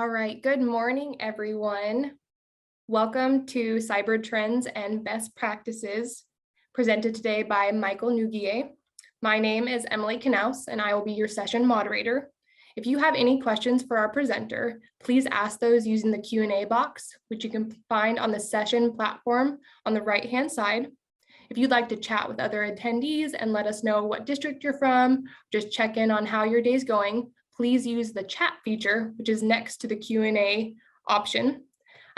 All right, good morning, everyone. Welcome to Cyber Trends and Best Practices, presented today by Michael Nugier. My name is Emily Knaus, and I will be your session moderator. If you have any questions for our presenter, please ask those using the Q&A box, which you can find on the session platform on the right-hand side. If you'd like to chat with other attendees and let us know what district you're from, just check in on how your day's going, please use the chat feature, which is next to the Q&A option.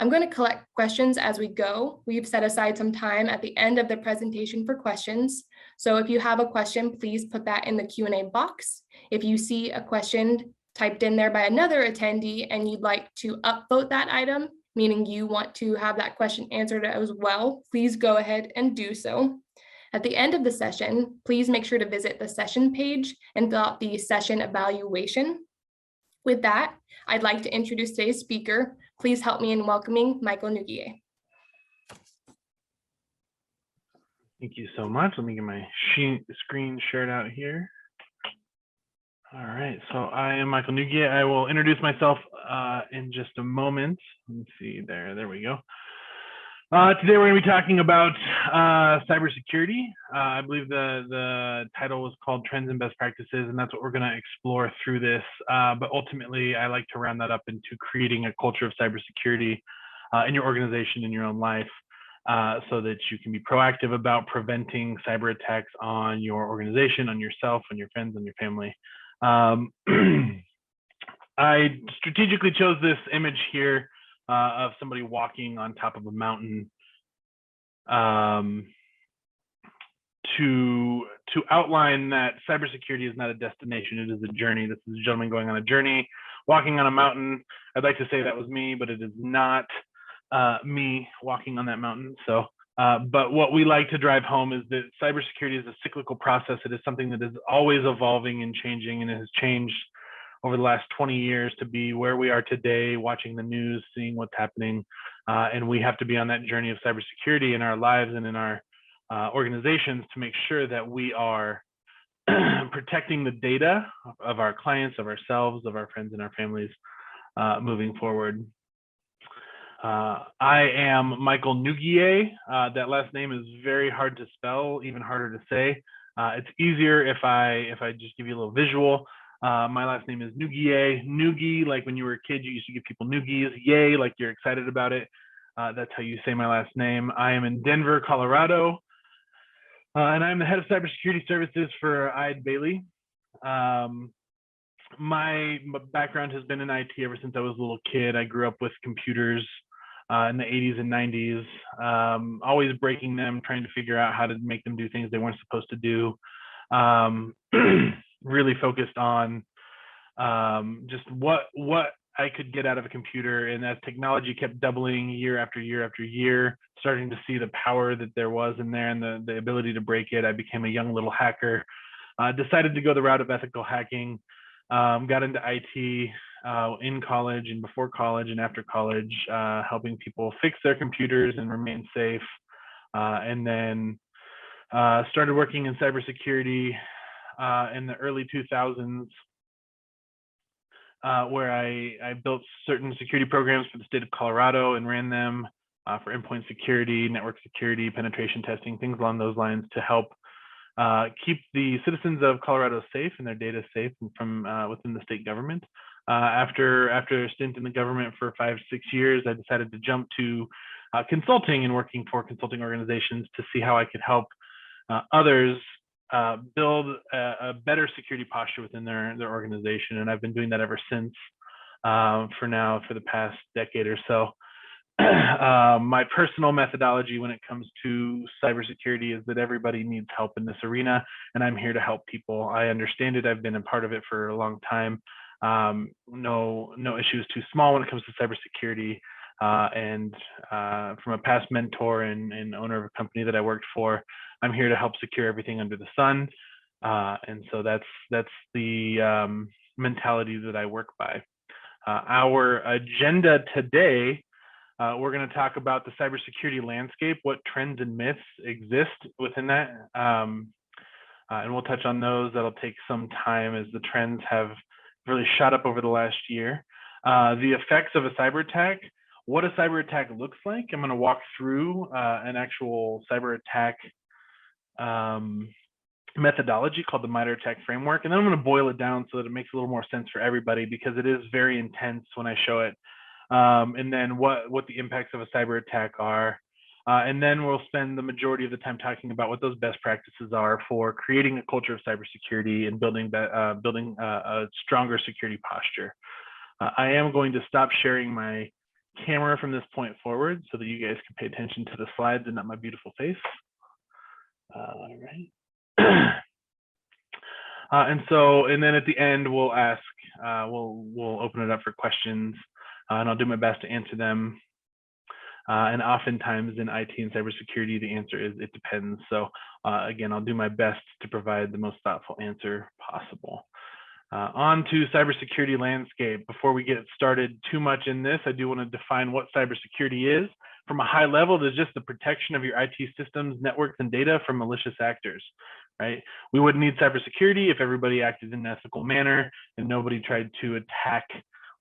I'm going to collect questions as we go. We've set aside some time at the end of the presentation for questions. So if you have a question, please put that in the Q&A box. If you see a question typed in there by another attendee and you'd like to upvote that item, meaning you want to have that question answered as well, please go ahead and do so. At the end of the session, please make sure to visit the session page and fill out the session evaluation. With that, I'd like to introduce today's speaker. Please help me in welcoming Michael Nugier. Thank you so much. Let me get my screen shared out here. All right, so I am Michael Nugier. I will introduce myself in just a moment. Let me see there we go. Today we're going to be talking about cybersecurity. I believe the title was called Trends and Best Practices, and that's what we're going to explore through this. But ultimately, I like to round that up into creating a culture of cybersecurity in your organization, in your own life, so that you can be proactive about preventing cyber attacks on your organization, on yourself, on your friends, on your family. I strategically chose this image here of somebody walking on top of a mountain to outline that cybersecurity is not a destination, it is a journey. This is a gentleman going on a journey, walking on a mountain. I'd like to say that was me, but it is not me walking on that mountain. So, but what we like to drive home is that cybersecurity is a cyclical process. It is something that is always evolving and changing, and it has changed over the last 20 years to be where we are today, watching the news, seeing what's happening. And we have to be on that journey of cybersecurity in our lives and in our organizations to make sure that we are protecting the data of our clients, of ourselves, of our friends and our families moving forward. I am Michael Nugier. That last name is very hard to spell, even harder to say. It's easier if I just give you a little visual. My last name is Nugier. Nugi, like when you were a kid, you used to give people noogies. Yay, like you're excited about it. That's how you say my last name. I am in Denver, Colorado, and I'm the head of cybersecurity services for Eide Bailey. My background has been in IT ever since I was a little kid. I grew up with computers in the 80s and 90s, always breaking them, trying to figure out how to make them do things they weren't supposed to do. Really focused on just what I could get out of a computer. And as technology kept doubling year after year after year, starting to see the power that there was in there and the ability to break it, I became a young little hacker. Decided to go the route of ethical hacking, got into IT in college and before college and after college, helping people fix their computers and remain safe. And then started working in cybersecurity in the early 2000s, where I built certain security programs for the state of Colorado and ran them for endpoint security, network security, penetration testing, things along those lines to help keep the citizens of Colorado safe and their data safe from within the state government. After a stint in the government for 5-6 years, I decided to jump to consulting and working for consulting organizations to see how I could help others build a better security posture within their organization. And I've been doing that ever since, for the past decade or so. My personal methodology when it comes to cybersecurity is that everybody needs help in this arena, and I'm here to help people. I understand it. I've been a part of it for a long time. No issue is too small when it comes to cybersecurity. And from a past mentor and owner of a company that I worked for, I'm here to help secure everything under the sun. And so that's the mentality that I work by. Our agenda today, we're going to talk about the cybersecurity landscape, what trends and myths exist within that. And we'll touch on those. That'll take some time as the trends have really shot up over the last year. The effects of a cyber attack, what a cyber attack looks like. I'm going to walk through an actual cyber attack methodology called the MITRE ATT&CK framework, and then I'm going to boil it down so that it makes a little more sense for everybody, because it is very intense when I show it. And then what the impacts of a cyber attack are. And then we'll spend the majority of the time talking about what those best practices are for creating a culture of cybersecurity and building a stronger security posture. I am going to stop sharing my camera from this point forward so that you guys can pay attention to the slides and not my beautiful face. All right. And then at the end, we'll ask, we'll open it up for questions, and I'll do my best to answer them. And oftentimes in IT and cybersecurity, the answer is it depends. So again, I'll do my best to provide the most thoughtful answer possible. On to cybersecurity landscape. Before we get started too much in this, I do want to define what cybersecurity is. From a high level, there's just the protection of your IT systems, networks, and data from malicious actors, right? We wouldn't need cybersecurity if everybody acted in an ethical manner and nobody tried to attack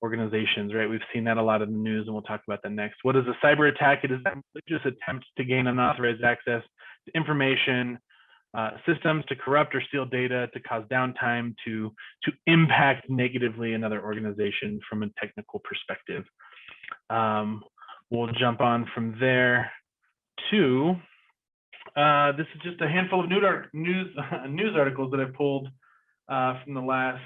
organizations, right? We've seen that a lot in the news, and we'll talk about that next. What is a cyber attack? It is a malicious attempt to gain unauthorized access to information, systems, to corrupt or steal data, to cause downtime, to impact negatively another organization from a technical perspective. We'll jump on from there to, this is just a handful of news articles that I pulled from the last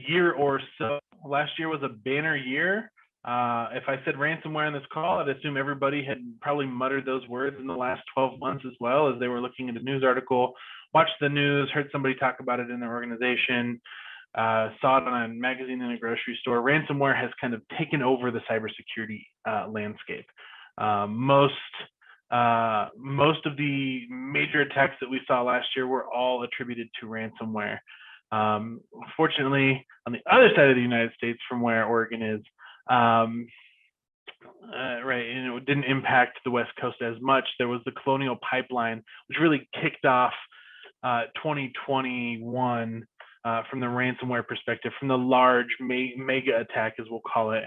year or so. Last year was a banner year. If I said ransomware on this call, I'd assume everybody had probably muttered those words in the last 12 months as well, as they were looking at a news article, watched the news, heard somebody talk about it in their organization, saw it on a magazine in a grocery store. Ransomware has kind of taken over the cybersecurity landscape. Most of the major attacks that we saw last year were all attributed to ransomware. Fortunately, on the other side of the United States from where Oregon is, right, it didn't impact the West Coast as much. There was the Colonial Pipeline, which really kicked off 2021 from the ransomware perspective, from the large mega attack, as we'll call it,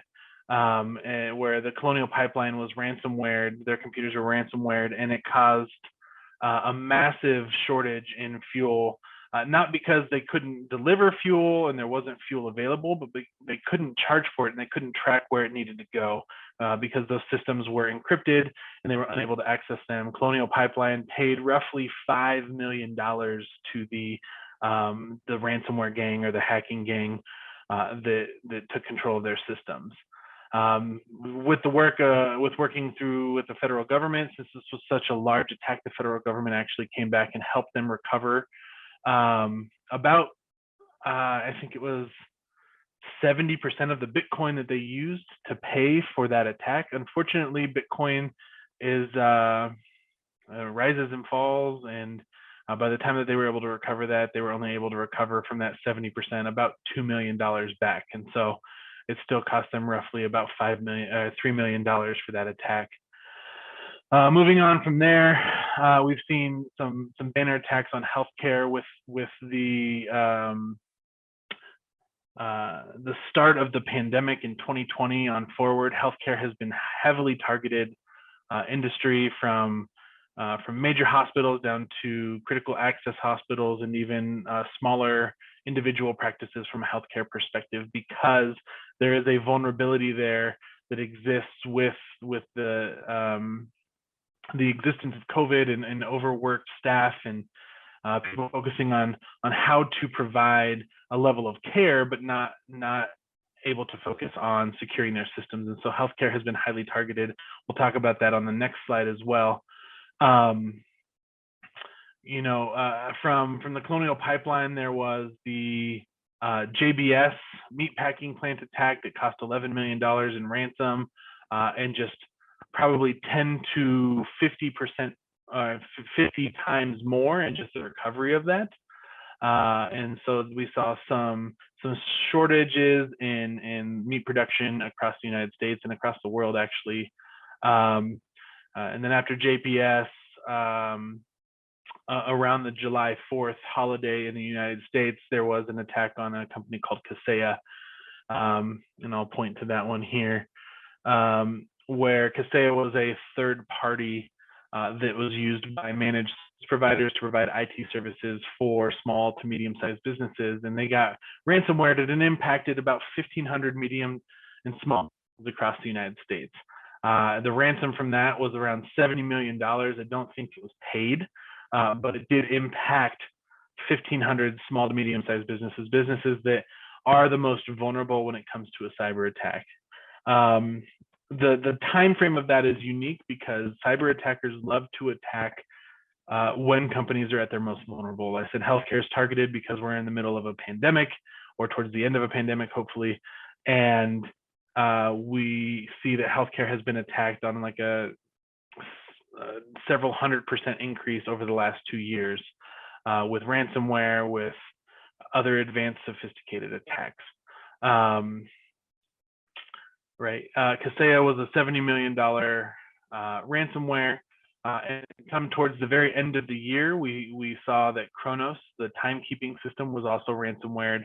where the Colonial Pipeline was ransomware. Their computers were ransomware, and it caused a massive shortage in fuel. Not because they couldn't deliver fuel and there wasn't fuel available, but they couldn't charge for it, and they couldn't track where it needed to go because those systems were encrypted and they were unable to access them. Colonial Pipeline paid roughly $5 million to the ransomware gang or the hacking gang that took control of their systems. With working through with the federal government, since this was such a large attack, the federal government actually came back and helped them recover about, I think it was 70% of the Bitcoin that they used to pay for that attack. Unfortunately, Bitcoin is rises and falls, and by the time that they were able to recover that, they were only able to recover from that 70% about $2 million back. And so it still cost them roughly about $3 million for that attack. Moving on from there, we've seen some banner attacks on healthcare with the start of the pandemic in 2020 on forward. Healthcare has been heavily targeted industry from major hospitals down to critical access hospitals and even smaller individual practices from a healthcare perspective, because there is a vulnerability there that exists with the existence of COVID and overworked staff and people focusing on how to provide a level of care, but not able to focus on securing their systems. And so healthcare has been highly targeted. We'll talk about that on the next slide as well. From the Colonial Pipeline, there was the JBS meatpacking plant attack that cost $11 million in ransom, and just probably 10 to 50%, 50 times more in just the recovery of that. And so we saw some shortages in meat production across the United States and across the world, actually. And then after JPS, around the July 4th holiday in the United States, there was an attack on a company called Kaseya. And I'll point to that one here, where Kaseya was a third party that was used by managed providers to provide IT services for small to medium-sized businesses, and they got ransomware that impacted about 1,500 medium and small across the United States. The ransom from that was around $70 million. I don't think it was paid, but it did impact 1,500 small to medium-sized businesses that are the most vulnerable when it comes to a cyber attack. The time frame of that is unique because cyber attackers love to attack when companies are at their most vulnerable. I said healthcare is targeted because we're in the middle of a pandemic or towards the end of a pandemic, hopefully. And we see that healthcare has been attacked on like a several 100% increase over the last 2 years with ransomware, with other advanced sophisticated attacks. Right. Kaseya was a $70 million ransomware. And come towards the very end of the year, we saw that Kronos, the timekeeping system, was also ransomwared,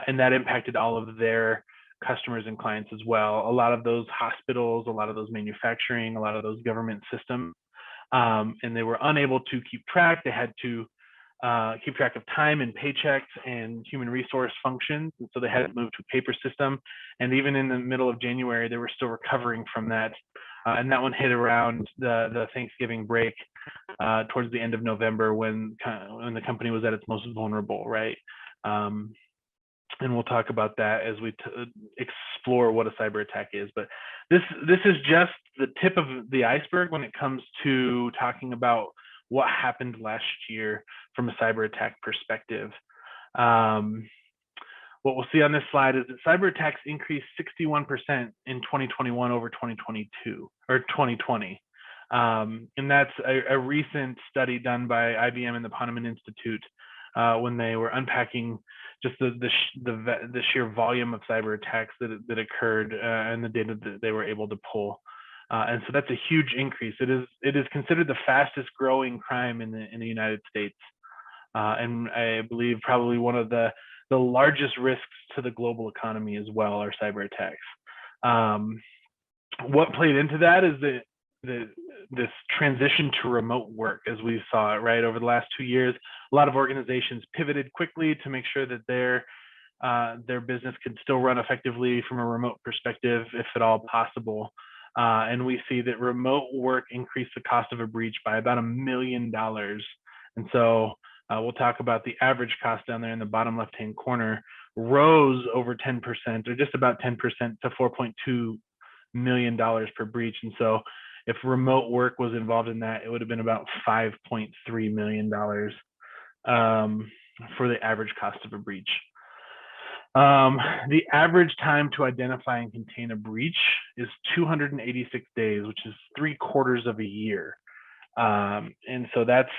and that impacted all of their customers and clients as well. A lot of those hospitals, a lot of those manufacturing, a lot of those government systems, and they were unable to keep track. They had to keep track of time and paychecks and human resource functions. And so they had to move to a paper system. And even in the middle of January, they were still recovering from that. And that one hit around the Thanksgiving break towards the end of November when the company was at its most vulnerable, right? And we'll talk about that as we explore what a cyber attack is. But this is just the tip of the iceberg when it comes to talking about what happened last year from a cyber attack perspective. What we'll see on this slide is that cyber attacks increased 61% in 2021 over 2022 or 2020. And that's a recent study done by IBM and the Ponemon Institute when they were unpacking just the sheer volume of cyber attacks that occurred and the data that they were able to pull. And so that's a huge increase. It is considered the fastest growing crime in the United States. And I believe probably one of the largest risks to the global economy as well are cyber attacks. What played into that is this transition to remote work, as we saw it, right? Over the last 2 years, a lot of organizations pivoted quickly to make sure that their business could still run effectively from a remote perspective, if at all possible. And we see that remote work increased the cost of a breach by about $1 million. And so we'll talk about the average cost down there in the bottom left-hand corner rose over 10%, or just about 10%, to $4.2 million per breach. And so if remote work was involved in that, it would have been about $5.3 million for the average cost of a breach. The average time to identify and contain a breach is 286 days, which is 3/4 of a year. And so that's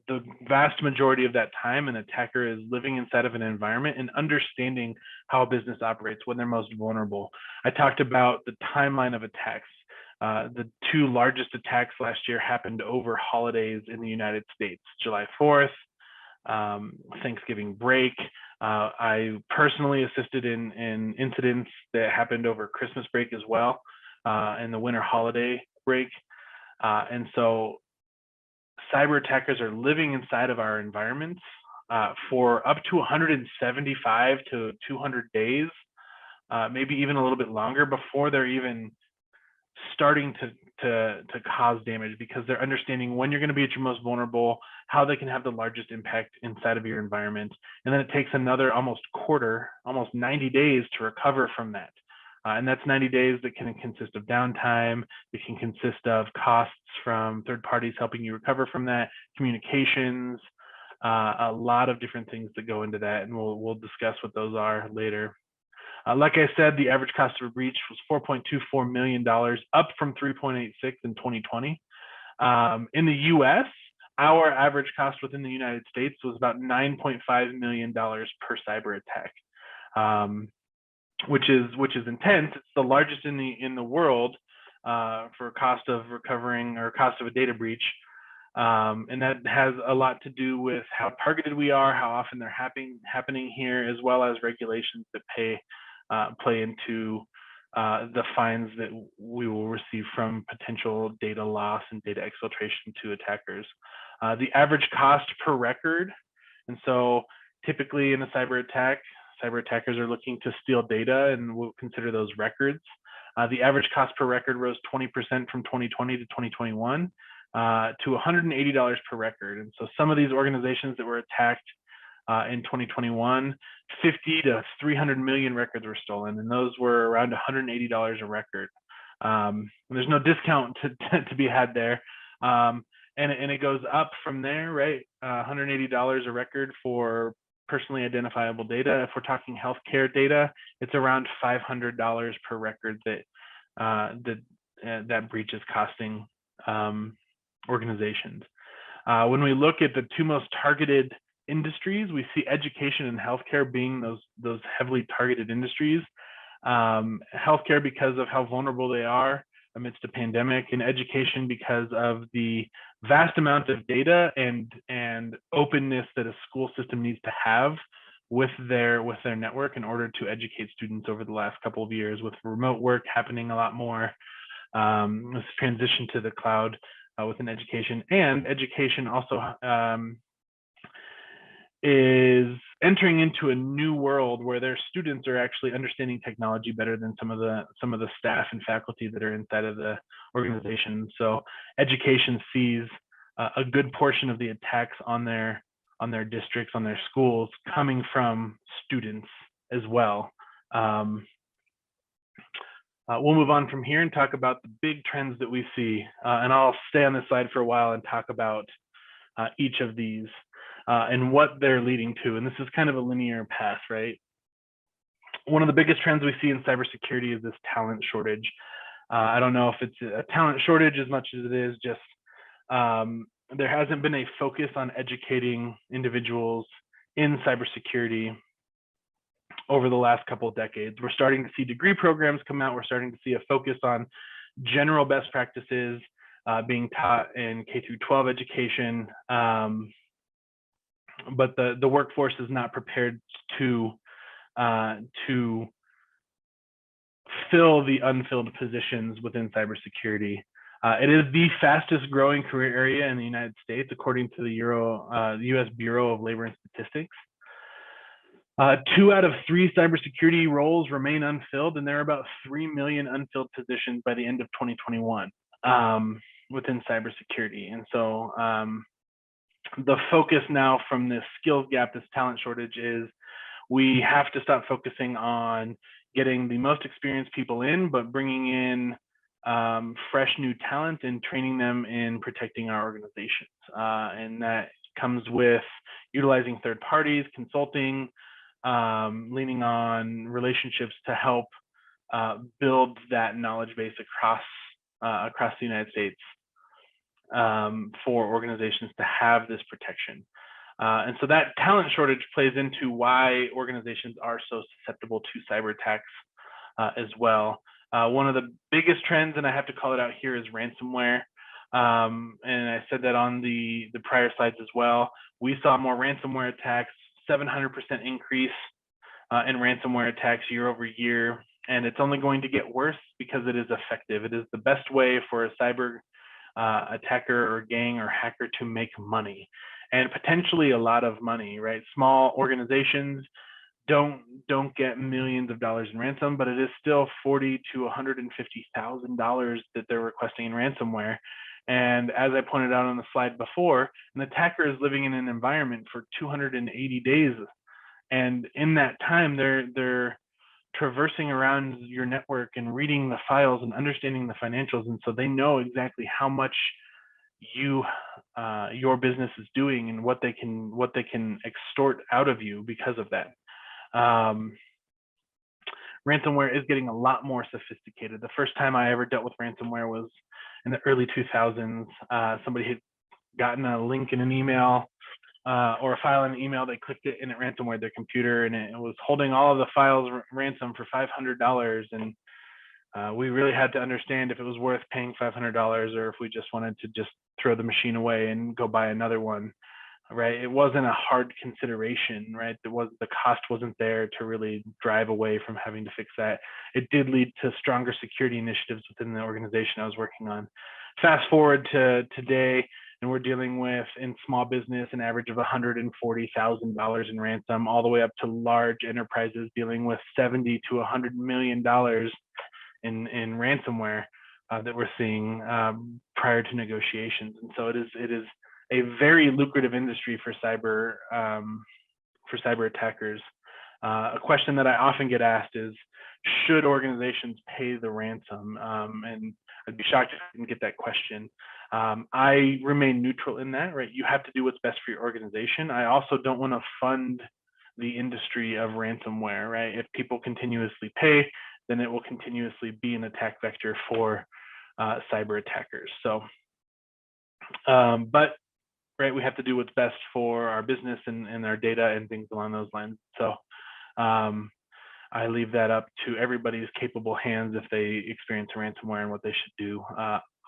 the vast majority of that time an attacker is living inside of an environment and understanding how a business operates when they're most vulnerable. I talked about the timeline of attacks. The 2 largest attacks last year happened over holidays in the United States, July 4th, Thanksgiving break. I personally assisted in incidents that happened over Christmas break as well, and the winter holiday break. And so cyber attackers are living inside of our environments for up to 175 to 200 days, maybe even a little bit longer before they're even starting to cause damage, because they're understanding when you're going to be at your most vulnerable, how they can have the largest impact inside of your environment. And then it takes another almost 90 days to recover from that. And that's 90 days that can consist of downtime. It can consist of costs from third parties helping you recover from that, communications, a lot of different things that go into that. And we'll discuss what those are later. Like I said, the average cost of a breach was $4.24 million, up from $3.86 in 2020. In the US, our average cost within the United States was about $9.5 million per cyber attack. Which is intense. It's the largest in the world for cost of recovering or cost of a data breach. And that has a lot to do with how targeted we are, how often they're happening here, as well as regulations that play into the fines that we will receive from potential data loss and data exfiltration to attackers. The average cost per record, and so typically in a cyber attackers are looking to steal data, and we'll consider those records. The average cost per record rose 20% from 2020 to 2021 to $180 per record. And so some of these organizations that were attacked in 2021, 50 to 300 million records were stolen, and those were around $180 a record. There's no discount to be had there. And it goes up from there, right? $180 a record for personally identifiable data. If we're talking healthcare data, it's around $500 per record that breach is costing organizations. When we look at the two most targeted industries, we see education and healthcare being those heavily targeted industries. Healthcare because of how vulnerable they are amidst a pandemic, and education because of the vast amount of data and openness that a school system needs to have with their network in order to educate students over the last couple of years, with remote work happening a lot more, this transition to the cloud within education. And education also is entering into a new world where their students are actually understanding technology better than some of the staff and faculty that are inside of the organization. So education sees a good portion of the attacks on their districts, on their schools, coming from students as well. We'll move on from here and talk about the big trends that we see. And I'll stay on this slide for a while and talk about each of these and what they're leading to. And this is kind of a linear path, right? One of the biggest trends we see in cybersecurity is this talent shortage. I don't know if it's a talent shortage as much as it is just there hasn't been a focus on educating individuals in cybersecurity over the last couple of decades. We're starting to see degree programs come out. We're starting to see a focus on general best practices being taught in K through 12 education. But the workforce is not prepared to fill the unfilled positions within cybersecurity. It is the fastest growing career area in the United States, according to the US Bureau of Labor and Statistics. 2 out of 3 cybersecurity roles remain unfilled, and there are about 3 million unfilled positions by the end of 2021 within cybersecurity. And so the focus now from this skills gap, this talent shortage, is we have to stop focusing on getting the most experienced people in, but bringing in fresh new talent and training them in protecting our organizations. And that comes with utilizing third parties, consulting, leaning on relationships to help build that knowledge base across the United States for organizations to have this protection. And so that talent shortage plays into why organizations are so susceptible to cyber attacks as well. One of the biggest trends, and I have to call it out here, is ransomware. And I said that on the prior slides as well. We saw more ransomware attacks, 700% increase in ransomware attacks year over year. And it's only going to get worse because it is effective. It is the best way for a cyber attacker or gang or hacker to make money, and potentially a lot of money, right? Small organizations don't get millions of dollars in ransom, but it is still $40,000 to $150,000 that they're requesting in ransomware. And as I pointed out on the slide before, an attacker is living in an environment for 280 days, and in that time they're traversing around your network and reading the files and understanding the financials, and so they know exactly how much your business is doing and what they can extort out of you because of that. Ransomware is getting a lot more sophisticated. The first time I ever dealt with ransomware was in the early 2000s. Somebody had gotten a link in an email or a file in an email. They clicked it and it ransomwared their computer, and it was holding all of the files ransom for $500. And we really had to understand if it was worth paying $500 or if we just wanted to just throw the machine away and go buy another one, right? It wasn't a hard consideration, right? The cost wasn't there to really drive away from having to fix that. It did lead to stronger security initiatives within the organization I was working on. Fast forward to today, and we're dealing with, in small business, an average of $140,000 in ransom, all the way up to large enterprises dealing with $70 to $100 million in ransomware that we're seeing prior to negotiations. And so it is a very lucrative industry for cyber attackers. A question that I often get asked is, should organizations pay the ransom? And I'd be shocked if I didn't get that question. I remain neutral in that, right? You have to do what's best for your organization. I also don't want to fund the industry of ransomware, right? If people continuously pay, then it will continuously be an attack vector for cyber attackers. So, but right, we have to do what's best for our business and our data and things along those lines. So I leave that up to everybody's capable hands if they experience ransomware and what they should do.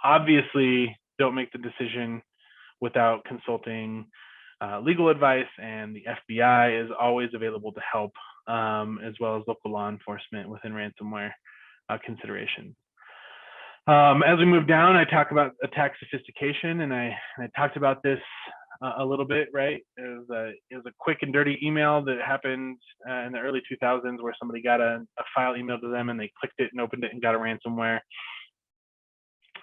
Obviously, don't make the decision without consulting legal advice, and the FBI is always available to help, as well as local law enforcement within ransomware considerations. As we move down, I talk about attack sophistication, and I talked about this a little bit, right? It was a quick and dirty email that happened in the early 2000s where somebody got a file emailed to them and they clicked it and opened it and got a ransomware.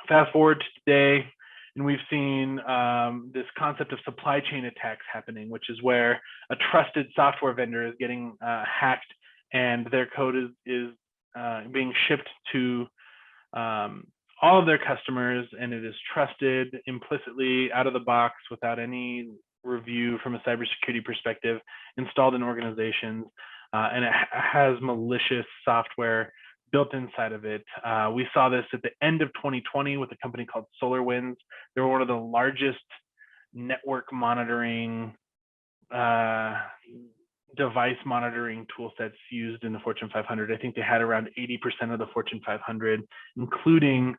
Fast forward to today, and we've seen this concept of supply chain attacks happening, which is where a trusted software vendor is getting hacked, and their code is being shipped to all of their customers, and it is trusted implicitly out of the box without any review from a cybersecurity perspective, installed in organizations, and it has malicious software built inside of it. We saw this at the end of 2020 with a company called SolarWinds. They were one of the largest network monitoring device monitoring tool sets used in the Fortune 500. I think they had around 80% of the Fortune 500, including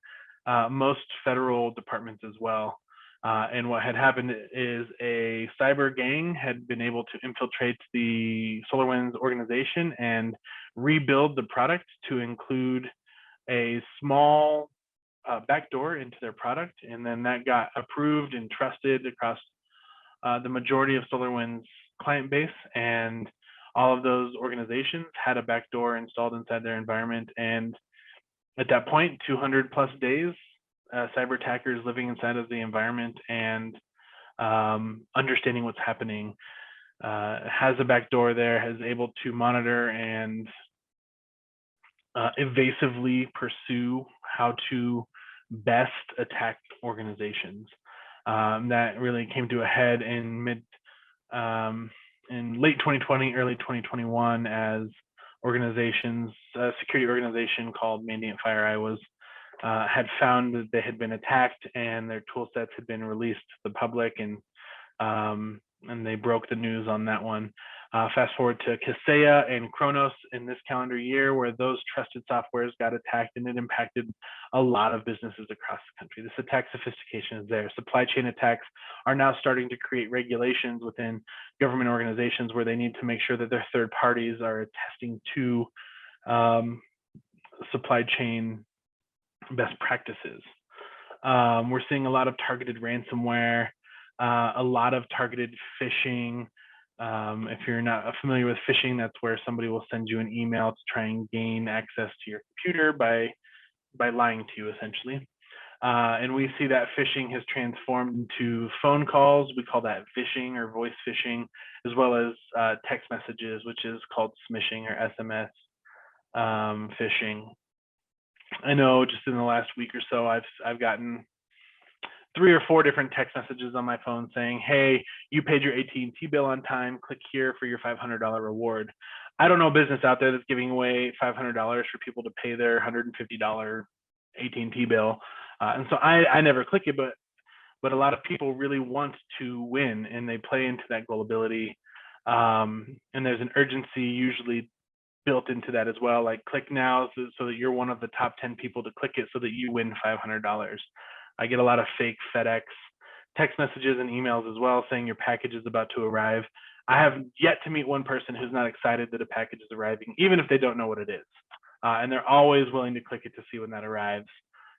most federal departments as well. And what had happened is a cyber gang had been able to infiltrate the SolarWinds organization and rebuild the product to include a small backdoor into their product. And then that got approved and trusted across the majority of SolarWinds client base, and all of those organizations had a backdoor installed inside their environment. And at that point, 200 plus days, cyber attackers living inside of the environment and understanding what's happening, has a backdoor there, is able to monitor and evasively pursue how to best attack organizations. That really came to a head in late 2020, early 2021, as organizations, a security organization called Mandiant FireEye had found that they had been attacked and their tool sets had been released to the public, and they broke the news on that one. Fast forward to Kaseya and Kronos in this calendar year, where those trusted softwares got attacked, and it impacted a lot of businesses across the country. This attack sophistication is there. Supply chain attacks are now starting to create regulations within government organizations where they need to make sure that their third parties are attesting to supply chain best practices. We're seeing a lot of targeted ransomware, a lot of targeted phishing. If you're not familiar with phishing, that's where somebody will send you an email to try and gain access to your computer by lying to you, essentially. And we see that phishing has transformed into phone calls. We call that phishing or voice phishing, as well as text messages, which is called smishing or SMS phishing. I know just in the last week or so, I've gotten 3 or 4 different text messages on my phone saying, hey, you paid your AT&T bill on time, click here for your $500 reward. I don't know a business out there that's giving away $500 for people to pay their $150 AT&T bill. And so I never click it, but a lot of people really want to win, and they play into that gullibility. And there's an urgency usually built into that as well, like click now so that you're one of the top 10 people to click it so that you win $500. I get a lot of fake FedEx text messages and emails as well saying your package is about to arrive. I have yet to meet one person who's not excited that a package is arriving, even if they don't know what it is. And they're always willing to click it to see when that arrives.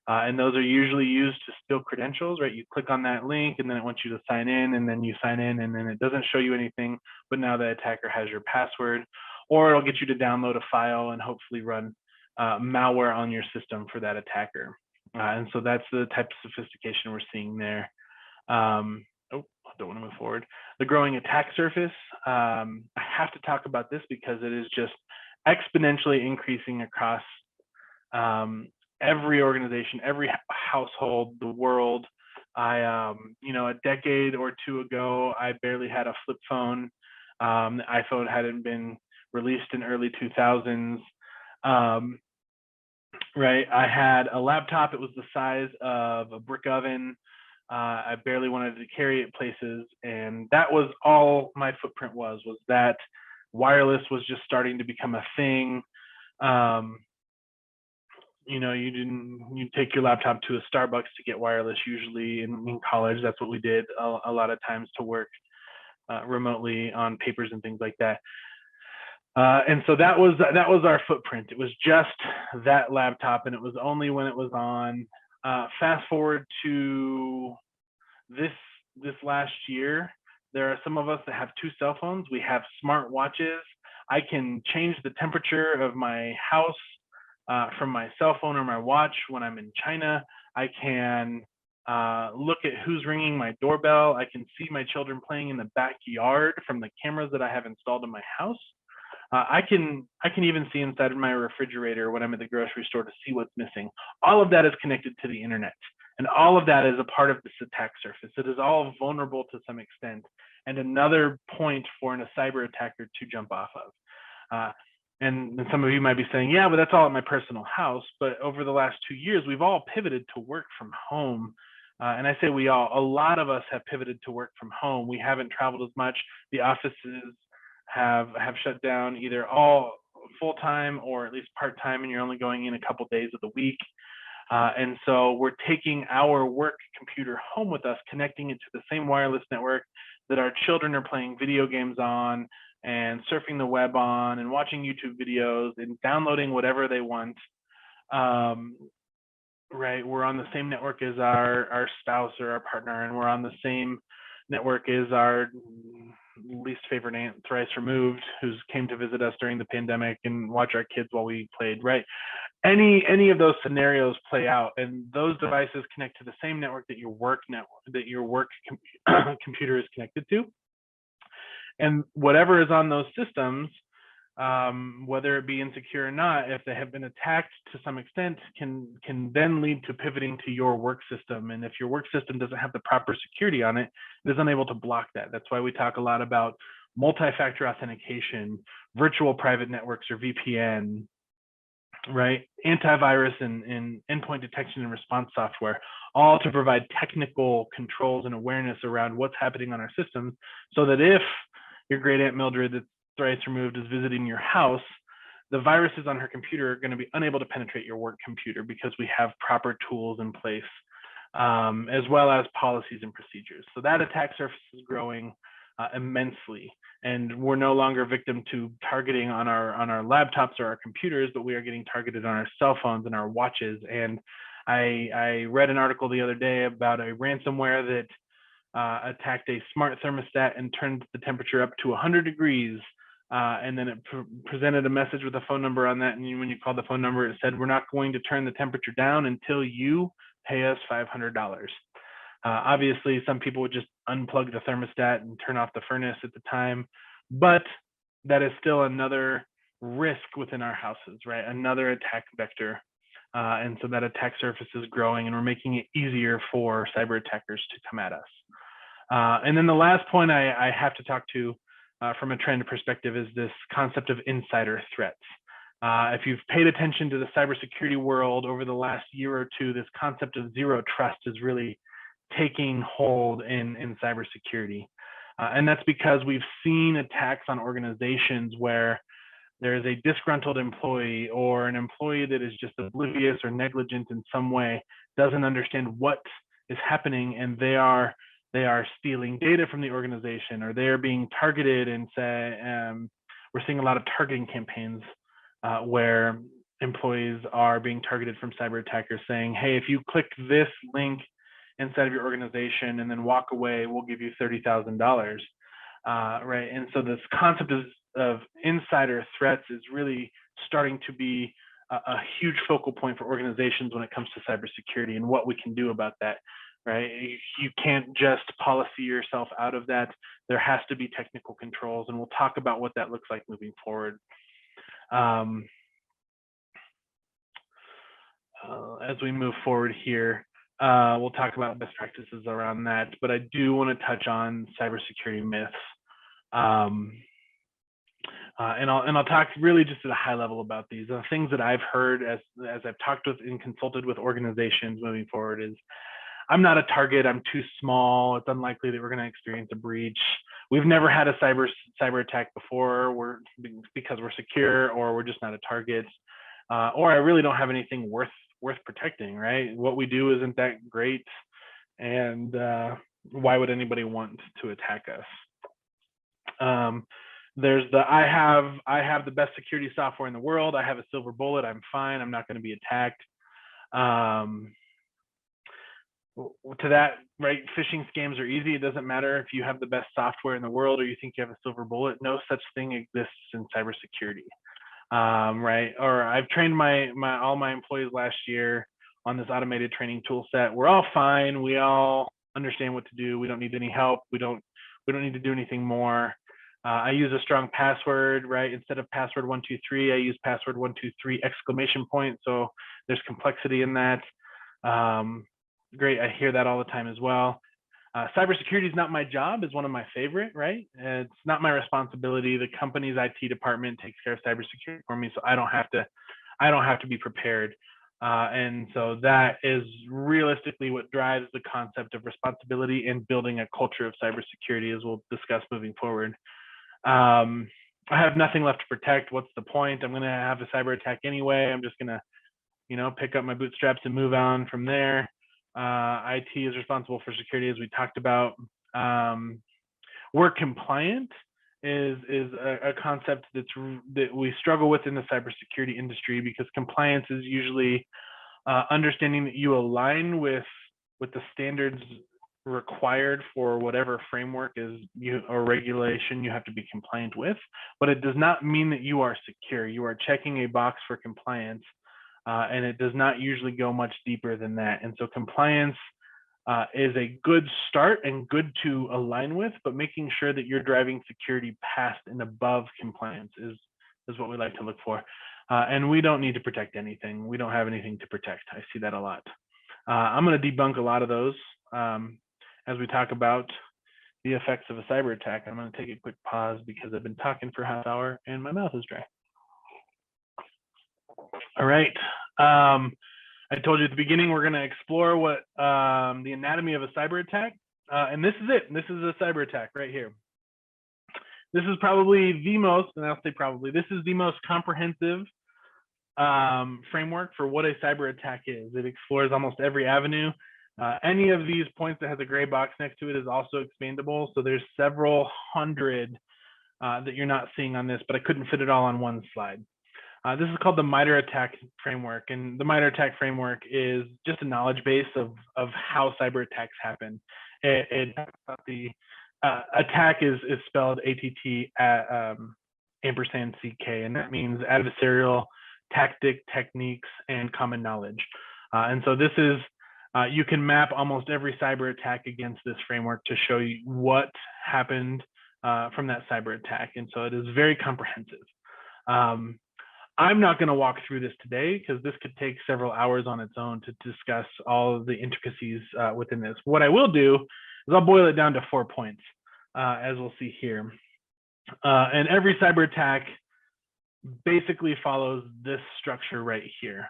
And those are usually used to steal credentials, right? You click on that link and then it wants you to sign in, and then you sign in and then it doesn't show you anything, but now the attacker has your password, or it'll get you to download a file and hopefully run malware on your system for that attacker. And so that's the type of sophistication we're seeing there. Oh, I don't want to move forward. The growing attack surface. I have to talk about this because it is just exponentially increasing across every organization, every household, the world. A decade or two ago, I barely had a flip phone. The iPhone hadn't been released in early 2000s. Right, I had a laptop. It was the size of a brick oven. I barely wanted to carry it places, and that was all my footprint was that wireless was just starting to become a thing. You take your laptop to a Starbucks to get wireless. Usually in college, that's what we did a lot of times to work remotely on papers and things like that. And so that was our footprint. It was just that laptop, and it was only when it was on. Fast forward to this last year, there are some of us that have 2 cell phones. We have smart watches. I can change the temperature of my house from my cell phone or my watch when I'm in China. I can look at who's ringing my doorbell. I can see my children playing in the backyard from the cameras that I have installed in my house. I can even see inside of my refrigerator when I'm at the grocery store to see what's missing. All of that is connected to the internet, and all of that is a part of this attack surface. It is all vulnerable to some extent, and another point for a cyber attacker to jump off of. And some of you might be saying, yeah, but that's all at my personal house. But over the last 2 years, we've all pivoted to work from home. And I say we all, a lot of us have pivoted to work from home. We haven't traveled as much. The offices have shut down either all full-time or at least part-time, and you're only going in a couple days of the week. And so we're taking our work computer home with us, connecting it to the same wireless network that our children are playing video games on and surfing the web on and watching YouTube videos and downloading whatever they want. Right, we're on the same network as our spouse or our partner, and we're on the same network as our least favorite aunt thrice removed, who's came to visit us during the pandemic and watch our kids while we played. Right, any of those scenarios play out, and those devices connect to the same network that your work computer is connected to. And whatever is on those systems, whether it be insecure or not, if they have been attacked to some extent, can then lead to pivoting to your work system. And if your work system doesn't have the proper security on it, it is unable to block that. That's why we talk a lot about multi-factor authentication, virtual private networks or VPN, right? Antivirus and endpoint detection and response software, all to provide technical controls and awareness around what's happening on our systems, so that if your great aunt Mildred that's thrice removed is visiting your house, the viruses on her computer are going to be unable to penetrate your work computer because we have proper tools in place, as well as policies and procedures. So that attack surface is growing immensely, and we're no longer victim to targeting on our laptops or our computers, but we are getting targeted on our cell phones and our watches. And I read an article the other day about a ransomware that attacked a smart thermostat and turned the temperature up to 100 degrees. And then it presented a message with a phone number on that. And when you called the phone number, it said, "We're not going to turn the temperature down until you pay us $500. Obviously, some people would just unplug the thermostat and turn off the furnace at the time, but that is still another risk within our houses, right? Another attack vector. And so that attack surface is growing, and we're making it easier for cyber attackers to come at us. And then the last point I have to talk to from a trend perspective is this concept of insider threats. If you've paid attention to the cybersecurity world over the last year or two, this concept of zero trust is really taking hold in cybersecurity. And that's because we've seen attacks on organizations where there is a disgruntled employee or an employee that is just oblivious or negligent in some way, doesn't understand what is happening, and they are they are stealing data from the organization, or they're being targeted and say, we're seeing a lot of targeting campaigns where employees are being targeted from cyber attackers saying, hey, if you click this link inside of your organization and then walk away, we'll give you $30,000, right? And so this concept of insider threats is really starting to be a huge focal point for organizations when it comes to cybersecurity and what we can do about that, right? You can't just policy yourself out of that. There has to be technical controls, and we'll talk about what that looks like moving forward. As we move forward here, we'll talk about best practices around that, but I do want to touch on cybersecurity myths. And I'll talk really just at a high level about these. The things that I've heard as I've talked with and consulted with organizations moving forward is, I'm not a target, I'm too small, it's unlikely that we're going to experience a breach. We've never had a cyber attack before, because we're secure, or we're just not a target, or I really don't have anything worth protecting, right? What we do isn't that great, and why would anybody want to attack us? There's the I have the best security software in the world. I have a silver bullet. I'm fine. I'm not going to be attacked. To that, right? Phishing scams are easy. It doesn't matter if you have the best software in the world or you think you have a silver bullet. No such thing exists in cybersecurity, right? Or I've trained all my employees last year on this automated training tool set. We're all fine. We all understand what to do. We don't need any help. We don't need to do anything more. I use a strong password, right? Instead of password 123, I use password 123 exclamation point. So there's complexity in that. Great, I hear that all the time as well. Cybersecurity is not my job is one of my favorite, right? It's not my responsibility. The company's IT department takes care of cybersecurity for me, so I don't have to be prepared. And so that is realistically what drives the concept of responsibility and building a culture of cybersecurity, as we'll discuss moving forward. I have nothing left to protect. What's the point? I'm going to have a cyber attack anyway. I'm just going to, pick up my bootstraps and move on from there. IT is responsible for security, as we talked about. Work compliant is a concept that we struggle with in the cybersecurity industry, because compliance is usually understanding that you align with the standards required for whatever framework or regulation you have to be compliant with, but it does not mean that you are secure. You are checking a box for compliance, and it does not usually go much deeper than that. And so compliance is a good start and good to align with, but making sure that you're driving security past and above compliance is what we like to look for. And we don't need to protect anything. We don't have anything to protect. I see that a lot. I'm going to debunk a lot of those as we talk about the effects of a cyber attack. I'm going to take a quick pause because I've been talking for a half hour and my mouth is dry. All right. I told you at the beginning, we're going to explore what the anatomy of a cyber attack. And this is it. This is a cyber attack right here. This is probably the most, and I'll say probably, this is the most comprehensive framework for what a cyber attack is. It explores almost every avenue. Any of these points that has a gray box next to it is also expandable. So there's several hundred that you're not seeing on this, but I couldn't fit it all on one slide. This is called the MITRE ATT&CK framework. And the MITRE ATT&CK framework is just a knowledge base of how cyber attacks happen. The attack is spelled ATT ampersand CK, and that means adversarial, tactic, techniques, and common knowledge. And so this is, you can map almost every cyber attack against this framework to show you what happened from that cyber attack. And so it is very comprehensive. I'm not going to walk through this today because this could take several hours on its own to discuss all of the intricacies within this. What I will do is I'll boil it down to 4 points, as we'll see here. And every cyber attack basically follows this structure right here.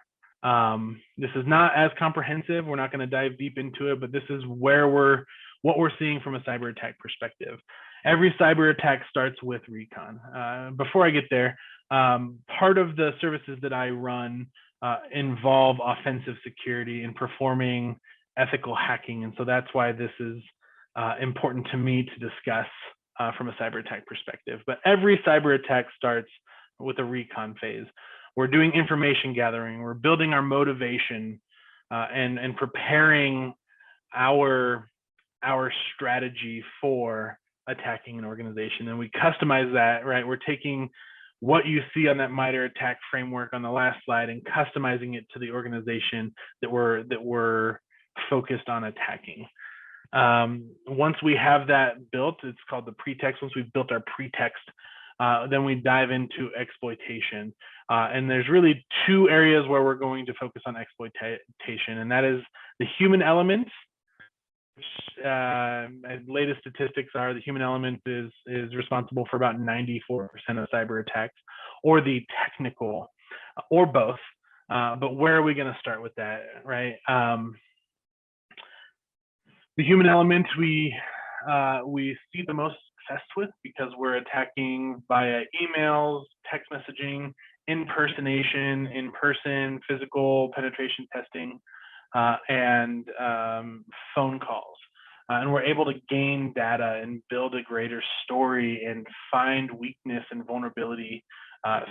This is not as comprehensive. We're not going to dive deep into it, but this is what we're seeing from a cyber attack perspective. Every cyber attack starts with recon. Before I get there, part of the services that I run involve offensive security and performing ethical hacking. And so that's why this is important to me to discuss from a cyber attack perspective. But every cyber attack starts with a recon phase. We're doing information gathering, we're building our motivation and preparing our strategy for attacking an organization. And we customize that, right? We're taking what you see on that MITRE attack framework on the last slide and customizing it to the organization that we're focused on attacking. Once we have that built, it's called the pretext. Once we've built our pretext, then we dive into exploitation. And there's really two areas where we're going to focus on exploitation, and that is the human element. Latest statistics are the human element is responsible for about 94% of cyber attacks, or the technical, or both. But where are we going to start with that, right? The human element we see the most success with because we're attacking via emails, text messaging, impersonation, in-person, physical penetration testing, and phone calls. And we're able to gain data and build a greater story and find weakness and vulnerability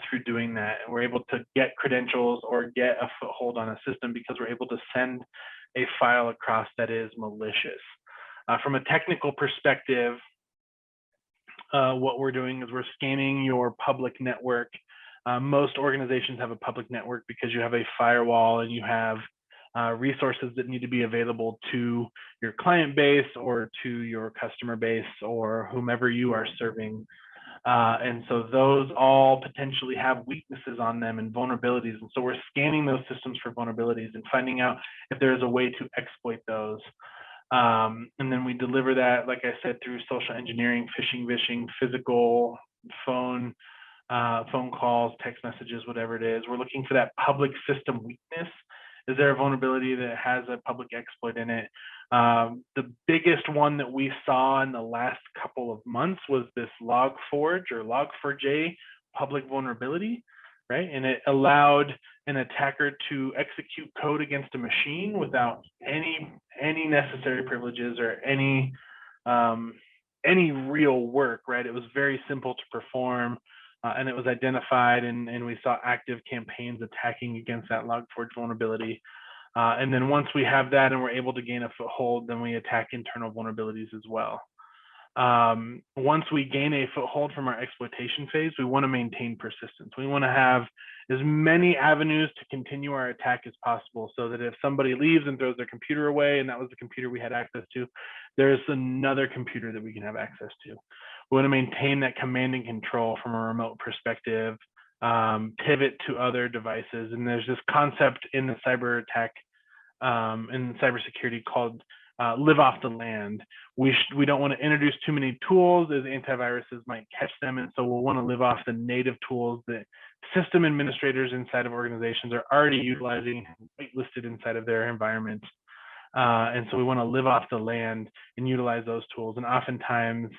through doing that. And we're able to get credentials or get a foothold on a system because we're able to send a file across that is malicious. From a technical perspective, what we're doing is we're scanning your public network. Most organizations have a public network because you have a firewall and you have resources that need to be available to your client base or to your customer base or whomever you are serving. And so those all potentially have weaknesses on them and vulnerabilities. And so we're scanning those systems for vulnerabilities and finding out if there is a way to exploit those. And then we deliver that, like I said, through social engineering, phishing, vishing, physical, phone calls, text messages, whatever it is. We're looking for that public system weakness. Is there a vulnerability that has a public exploit in it? The biggest one that we saw in the last couple of months was this Log4j or Log4j public vulnerability, right? And it allowed an attacker to execute code against a machine without any necessary privileges or any real work, right? It was very simple to perform. And it was identified, and we saw active campaigns attacking against that Log4j vulnerability. And then once we have that and we're able to gain a foothold, then we attack internal vulnerabilities as well. Once we gain a foothold from our exploitation phase, we want to maintain persistence. We want to have as many avenues to continue our attack as possible so that if somebody leaves and throws their computer away, and that was the computer we had access to, there's another computer that we can have access to. We want to maintain that command and control from a remote perspective, pivot to other devices. And there's this concept in the cyber attack, in cybersecurity called live off the land. We don't want to introduce too many tools as antiviruses might catch them. And so we'll want to live off the native tools that system administrators inside of organizations are already utilizing, whitelisted inside of their environment. And so we want to live off the land and utilize those tools. And oftentimes,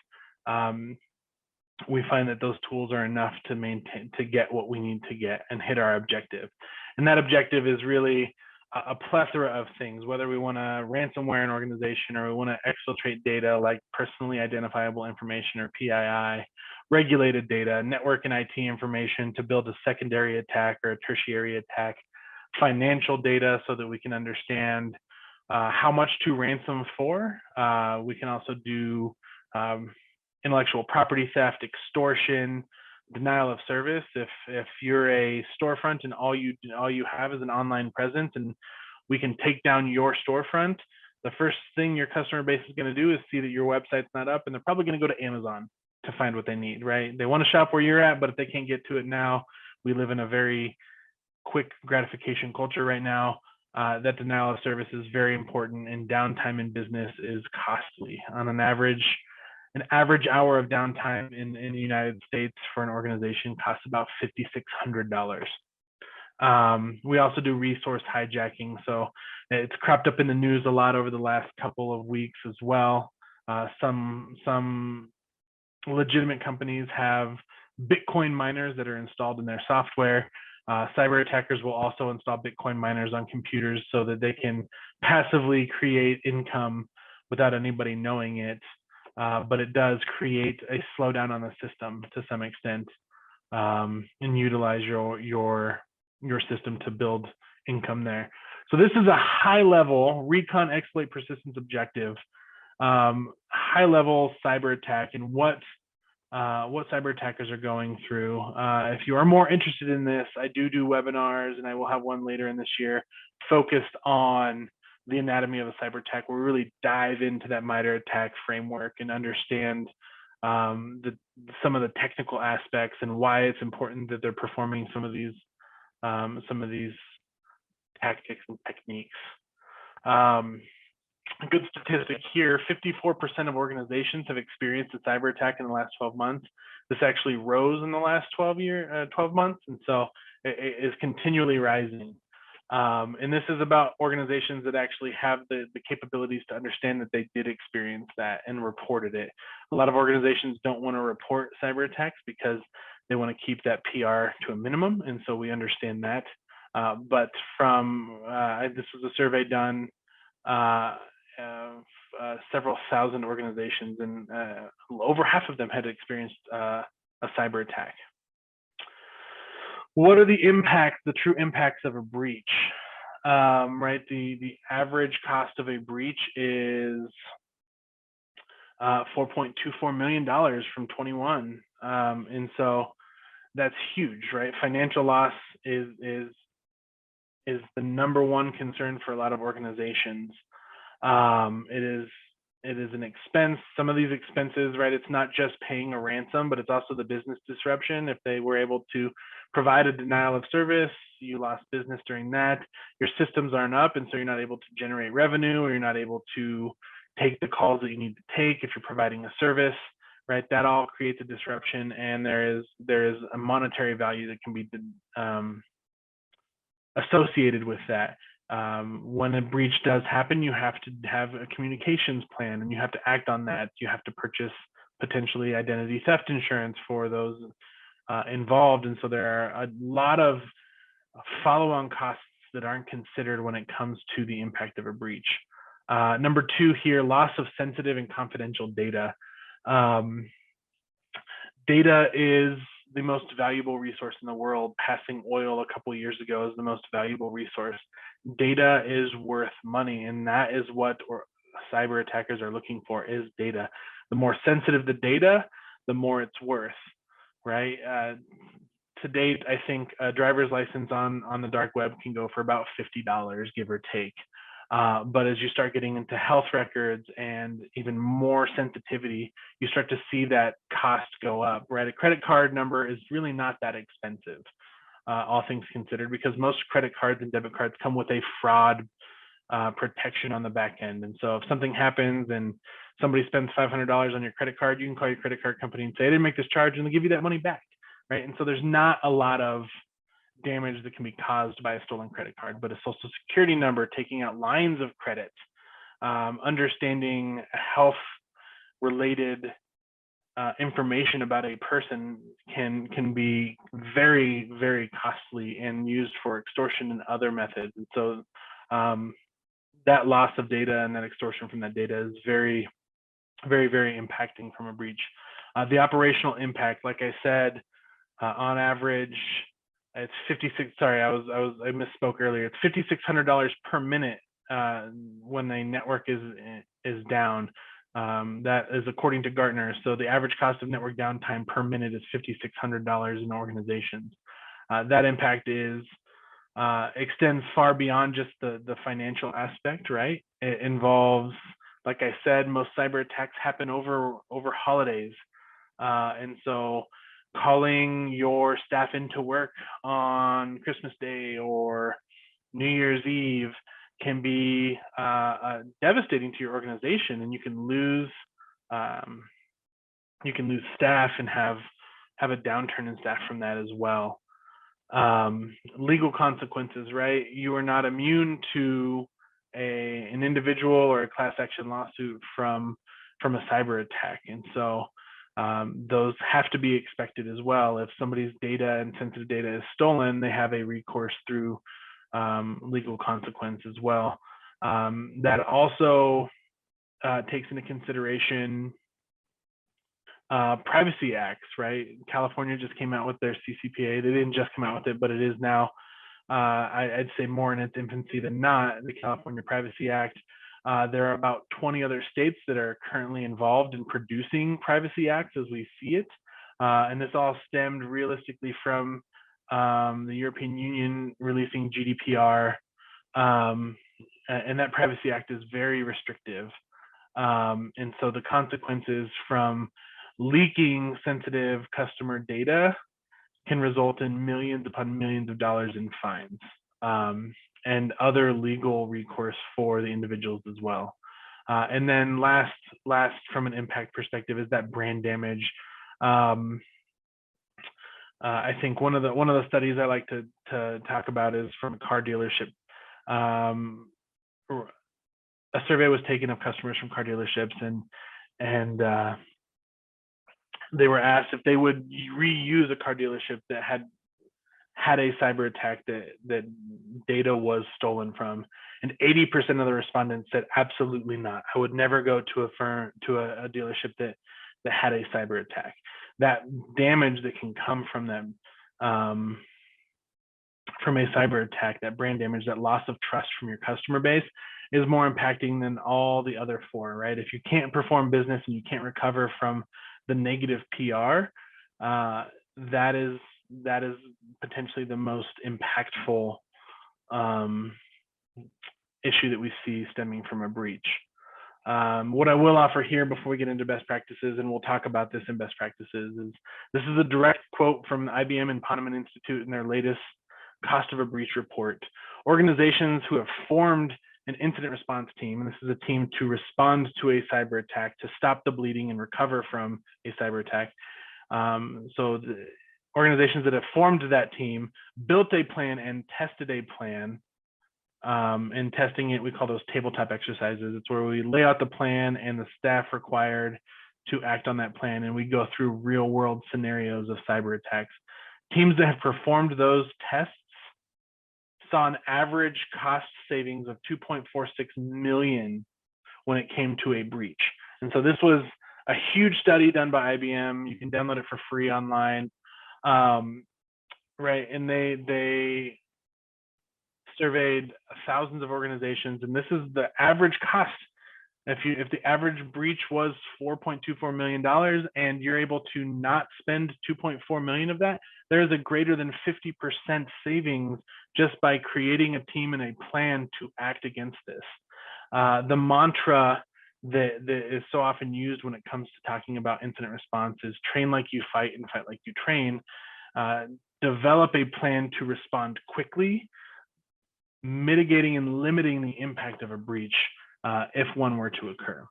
we find that those tools are enough to maintain, to get what we need to get and hit our objective. And that objective is really a plethora of things, whether we want to ransomware an organization or we want to exfiltrate data like personally identifiable information or PII, regulated data, network and IT information to build a secondary attack or a tertiary attack, financial data so that we can understand how much to ransom for. We can also do intellectual property theft, extortion, denial of service. If you're a storefront and all you have is an online presence and we can take down your storefront, the first thing your customer base is going to do is see that your website's not up, and they're probably going to go to Amazon to find what they need, right? They want to shop where you're at, but if they can't get to it now, we live in a very quick gratification culture right now. That denial of service is very important, and downtime in business is costly. On an average hour of downtime in the United States for an organization costs about $5,600. We also do resource hijacking. So it's cropped up in the news a lot over the last couple of weeks as well. Some legitimate companies have Bitcoin miners that are installed in their software. Cyber attackers will also install Bitcoin miners on computers so that they can passively create income without anybody knowing it. But it does create a slowdown on the system to some extent, and utilize your system to build income there. So this is a high-level recon exploit persistence objective, high-level cyber attack, and what cyber attackers are going through. If you are more interested in this, I do webinars, and I will have one later in this year focused on the anatomy of a cyber attack, where we really dive into that MITRE attack framework and understand some of the technical aspects and why it's important that they're performing some of these tactics and techniques. A good statistic here, 54% of organizations have experienced a cyber attack in the last 12 months. This actually rose in the last 12 months, and so it is continually rising. And this is about organizations that actually have the capabilities to understand that they did experience that and reported it. A lot of organizations don't want to report cyber attacks because they want to keep that PR to a minimum, and so we understand that. But from this was a survey done of several thousand organizations, and over half of them had experienced a cyber attack. What are the impacts, the true impacts of a breach? Right, the average cost of a breach is $4.24 million from 21, and so that's huge, right? Financial loss is the number one concern for a lot of organizations. It is an expense. Some of these expenses, right, it's not just paying a ransom, but it's also the business disruption. If they were able to provide a denial of service, you lost business during that. Your systems aren't up, and so you're not able to generate revenue, or you're not able to take the calls that you need to take if you're providing a service, right? That all creates a disruption, and there is a monetary value that can be associated with that. When a breach does happen, you have to have a communications plan, and you have to act on that. You have to purchase potentially identity theft insurance for those involved, and so there are a lot of follow-on costs that aren't considered when it comes to the impact of a breach. Number two here, loss of sensitive and confidential data. Data is the most valuable resource in the world. Passing oil a couple of years ago is the most valuable resource. Data is worth money, and that is what cyber attackers are looking for, is data. The more sensitive the data, the more it's worth, right? To date, I think a driver's license on the dark web can go for about $50, give or take. But as you start getting into health records and even more sensitivity, you start to see that cost go up, right? A credit card number is really not that expensive, all things considered, because most credit cards and debit cards come with a fraud protection on the back end. And so if something happens and somebody spends $500 on your credit card, you can call your credit card company and say, I didn't make this charge, and they'll give you that money back, right? And so there's not a lot of damage that can be caused by a stolen credit card, but a social security number, taking out lines of credit, understanding health related information about a person can be very, very costly and used for extortion and other methods. And so that loss of data and that extortion from that data is very, very, very impacting from a breach. The operational impact, like I said, on average, it's 56. Sorry, I misspoke earlier. It's $5,600 per minute when a network is down. That is according to Gartner. So the average cost of network downtime per minute is $5,600 in organizations. That impact extends far beyond just the financial aspect, right? It involves, like I said, most cyber attacks happen over holidays, and so calling your staff into work on Christmas Day or New Year's Eve can be devastating to your organization, and you can lose staff and have a downturn in staff from that as well. Legal consequences, right? You are not immune to an individual or a class action lawsuit from a cyber attack, and so those have to be expected as well. If somebody's data and sensitive data is stolen, they have a recourse through legal consequence as well. That also takes into consideration privacy acts, right? California just came out with their CCPA. They didn't just come out with it, but it is now, I'd say, more in its infancy than not, the California Privacy Act. There are about 20 other states that are currently involved in producing privacy acts as we see it. And this all stemmed realistically from the European Union releasing GDPR. And that Privacy Act is very restrictive. And so the consequences from leaking sensitive customer data can result in millions upon millions of dollars in fines and other legal recourse for the individuals as well. And then last from an impact perspective is that brand damage. I think one of the studies I like to talk about is from a car dealership. A survey was taken of customers from car dealerships, and they were asked if they would reuse a car dealership that had a cyber attack that data was stolen from, and 80% of the respondents said absolutely not. I would never go to a dealership that had a cyber attack. That damage that can come from them, from a cyber attack, that brand damage, that loss of trust from your customer base, is more impacting than all the other four, right? If you can't perform business and you can't recover from the negative PR, that is potentially the most impactful issue that we see stemming from a breach. What I will offer here before we get into best practices, and we'll talk about this in best practices, is this is a direct quote from the IBM and Ponemon Institute in their latest cost of a breach report. Organizations who have formed an incident response team, and this is a team to respond to a cyber attack, to stop the bleeding and recover from a cyber attack. So the organizations that have formed that team built a plan and tested a plan. And testing it, we call those tabletop exercises. It's where we lay out the plan and the staff required to act on that plan, and we go through real world scenarios of cyber attacks. Teams that have performed those tests saw an average cost savings of 2.46 million when it came to a breach. And so this was a huge study done by IBM. You can download it for free online, right? And they surveyed thousands of organizations, and this is the average cost. If the average breach was $4.24 million and you're able to not spend 2.4 million of that, there is a greater than 50% savings just by creating a team and a plan to act against this. The mantra that is so often used when it comes to talking about incident response is train like you fight and fight like you train. Develop a plan to respond quickly, mitigating and limiting the impact of a breach if one were to occur.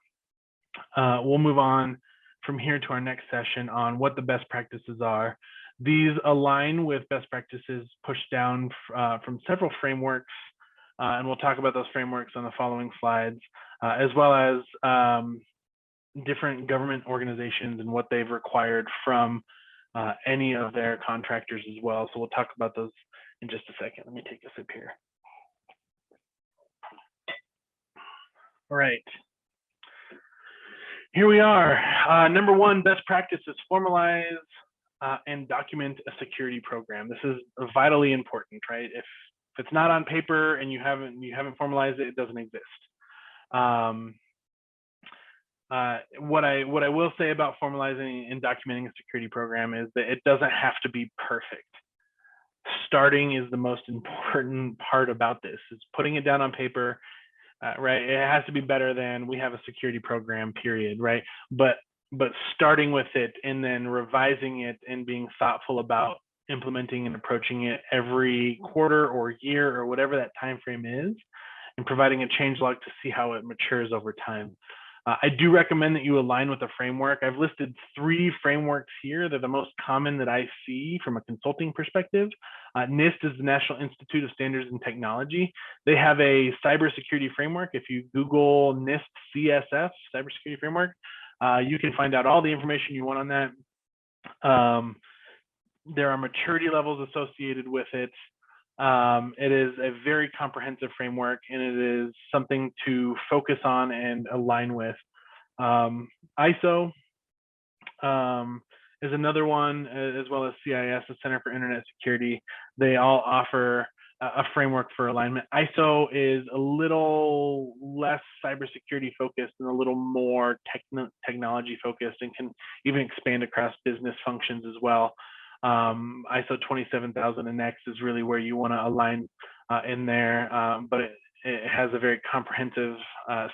We'll move on from here to our next session on what the best practices are. These align with best practices pushed down from several frameworks, and we'll talk about those frameworks on the following slides, as well as different government organizations and what they've required from any of their contractors as well. So we'll talk about those in just a second. Let me take a sip here. All right, here we are. Number one, best practice is formalize and document a security program. This is vitally important, right? If it's not on paper and you haven't formalized it, it doesn't exist. What I will say about formalizing and documenting a security program is that it doesn't have to be perfect. Starting is the most important part about this, is putting it down on paper. Right, it has to be better than we have a security program, period, right? But starting with it and then revising it and being thoughtful about implementing and approaching it every quarter or year or whatever that time frame is, and providing a change log to see how it matures over time. I do recommend that you align with a framework. I've listed 3 frameworks here. They're the most common that I see from a consulting perspective. NIST is the National Institute of Standards and Technology. They have a cybersecurity framework. If you Google NIST CSF, cybersecurity framework, you can find out all the information you want on that. There are maturity levels associated with it. It is a very comprehensive framework, and it is something to focus on and align with. ISO is another one, as well as CIS, the Center for Internet Security. They all offer a framework for alignment. ISO is a little less cybersecurity focused and a little more technology focused, and can even expand across business functions as well. ISO 27000 and X is really where you want to align in there, but it has a very comprehensive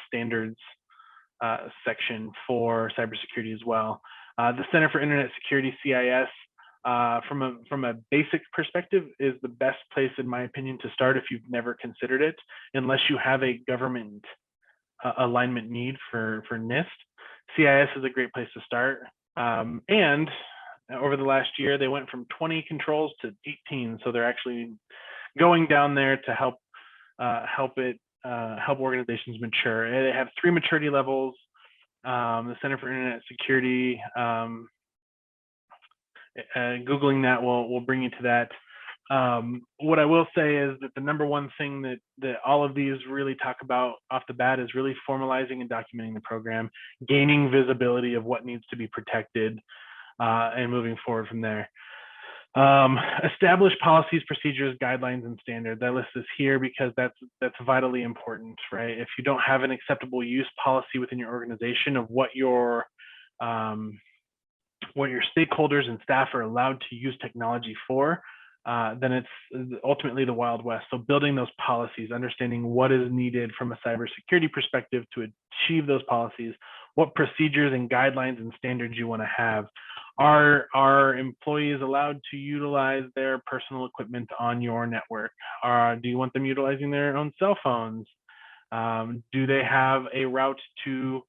standards section for cybersecurity as well. The Center for Internet Security, CIS, from a basic perspective, is the best place, in my opinion, to start if you've never considered it, unless you have a government alignment need for NIST. CIS is a great place to start. And over the last year, they went from 20 controls to 18. So they're actually going down there to help organizations mature. They have 3 maturity levels. The Center for Internet Security, Googling that will bring you to that. What I will say is that the number one thing that all of these really talk about off the bat is really formalizing and documenting the program, gaining visibility of what needs to be protected, and moving forward from there. Establish policies, procedures, guidelines, and standards. I list this here because that's vitally important, right? If you don't have an acceptable use policy within your organization of what your stakeholders and staff are allowed to use technology for, then it's ultimately the Wild West. So building those policies, understanding what is needed from a cybersecurity perspective to achieve those policies, what procedures and guidelines and standards you want to have. Are employees allowed to utilize their personal equipment on your network? Do you want them utilizing their own cell phones? Do they have a route to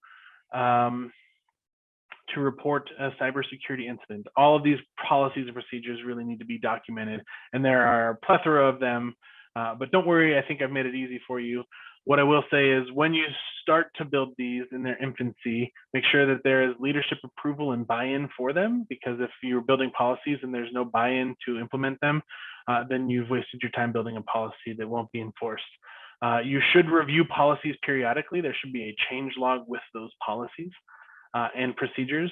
report a cybersecurity incident? All of these policies and procedures really need to be documented, and there are a plethora of them, but don't worry, I think I've made it easy for you. What I will say is when you start to build these in their infancy, make sure that there is leadership approval and buy-in for them, because if you're building policies and there's no buy-in to implement them, then you've wasted your time building a policy that won't be enforced. You should review policies periodically. There should be a change log with those policies and procedures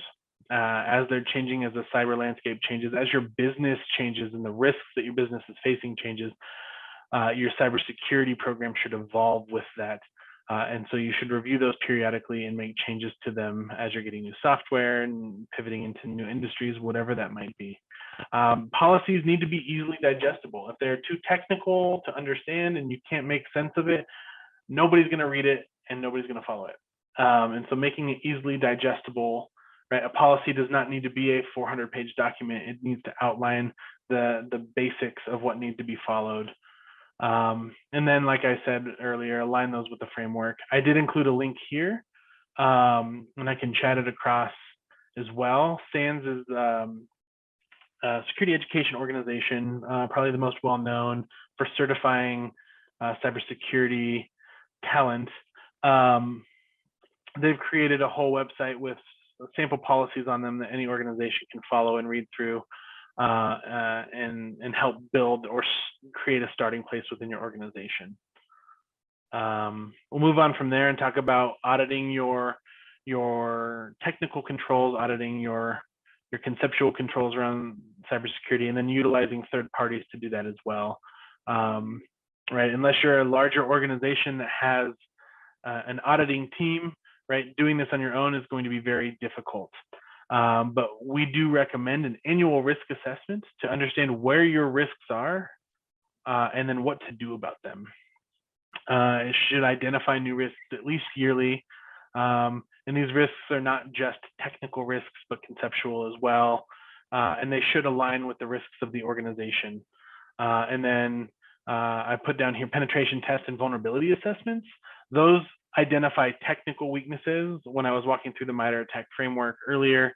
as they're changing, as the cyber landscape changes, as your business changes and the risks that your business is facing changes. Your cybersecurity program should evolve with that. And so you should review those periodically and make changes to them as you're getting new software and pivoting into new industries, whatever that might be. Policies need to be easily digestible. If they're too technical to understand and you can't make sense of it, nobody's going to read it and nobody's going to follow it. And so making it easily digestible, right? A policy does not need to be a 400-page document. It needs to outline the basics of what need to be followed. And then, like I said earlier, align those with the framework. I did include a link here, and I can chat it across as well. SANS is a security education organization, probably the most well-known for certifying cybersecurity talent. They've created a whole website with sample policies on them that any organization can follow and read through. And help build or create a starting place within your organization. We'll move on from there and talk about auditing your technical controls, auditing your conceptual controls around cybersecurity, and then utilizing third parties to do that as well. Right, unless you're a larger organization that has an auditing team, right, doing this on your own is going to be very difficult. But we do recommend an annual risk assessment to understand where your risks are and then what to do about them. It should identify new risks at least yearly. And these risks are not just technical risks, but conceptual as well. And they should align with the risks of the organization. And then I put down here penetration tests and vulnerability assessments. Those identify technical weaknesses. When I was walking through the MITRE ATT&CK framework earlier,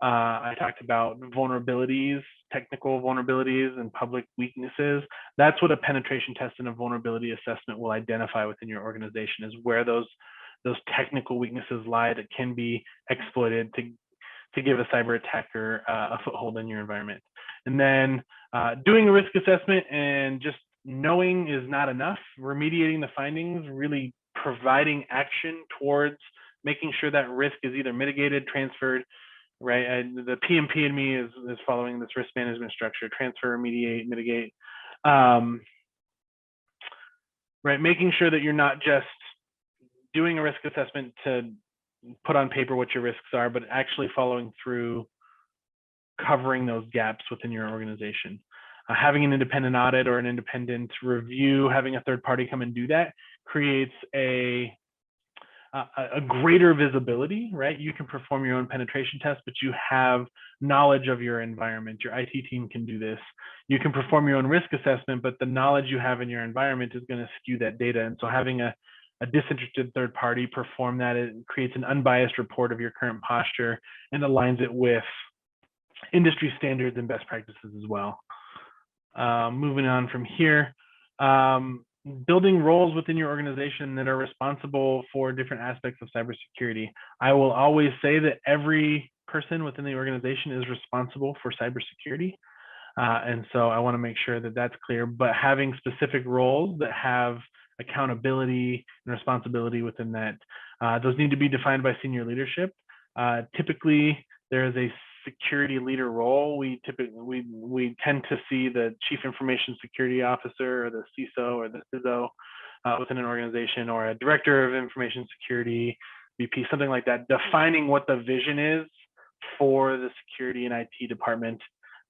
I talked about vulnerabilities, technical vulnerabilities, and public weaknesses. That's what a penetration test and a vulnerability assessment will identify within your organization, is where those technical weaknesses lie that can be exploited to give a cyber attacker a foothold in your environment. And then doing a risk assessment and just knowing is not enough. Remediating the findings, really providing action towards making sure that risk is either mitigated, transferred, right? And the PMP in me is following this risk management structure: transfer, remediate, mitigate. Right, making sure that you're not just doing a risk assessment to put on paper what your risks are, but actually following through, covering those gaps within your organization. Having an independent audit or an independent review, having a third party come and do that creates a greater visibility, right? You can perform your own penetration test, but you have knowledge of your environment. Your IT team can do this. You can perform your own risk assessment, but the knowledge you have in your environment is going to skew that data. And so having a disinterested third party perform that, it creates an unbiased report of your current posture and aligns it with industry standards and best practices as well. Moving on from here, building roles within your organization that are responsible for different aspects of cybersecurity. I will always say that every person within the organization is responsible for cybersecurity. And so I want to make sure that that's clear, but having specific roles that have accountability and responsibility within that, those need to be defined by senior leadership. Typically, there is a security leader role. We tend to see the chief information security officer or the CISO or the CISO within an organization, or a director of information security, VP, something like that, defining what the vision is for the security and IT department,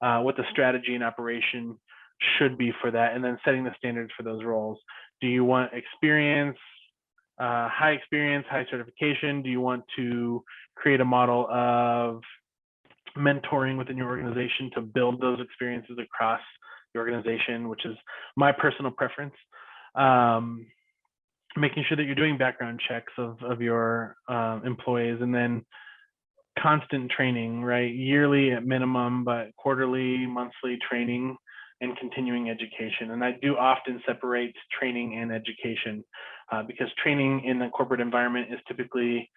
what the strategy and operation should be for that, and then setting the standards for those roles. Do you want experience, high experience, high certification? Do you want to create a model of mentoring within your organization to build those experiences across the organization, which is my personal preference? Making sure that you're doing background checks of your employees, and then constant training, right? Yearly at minimum, but quarterly, monthly training and continuing education. And I do often separate training and education because training in the corporate environment is typically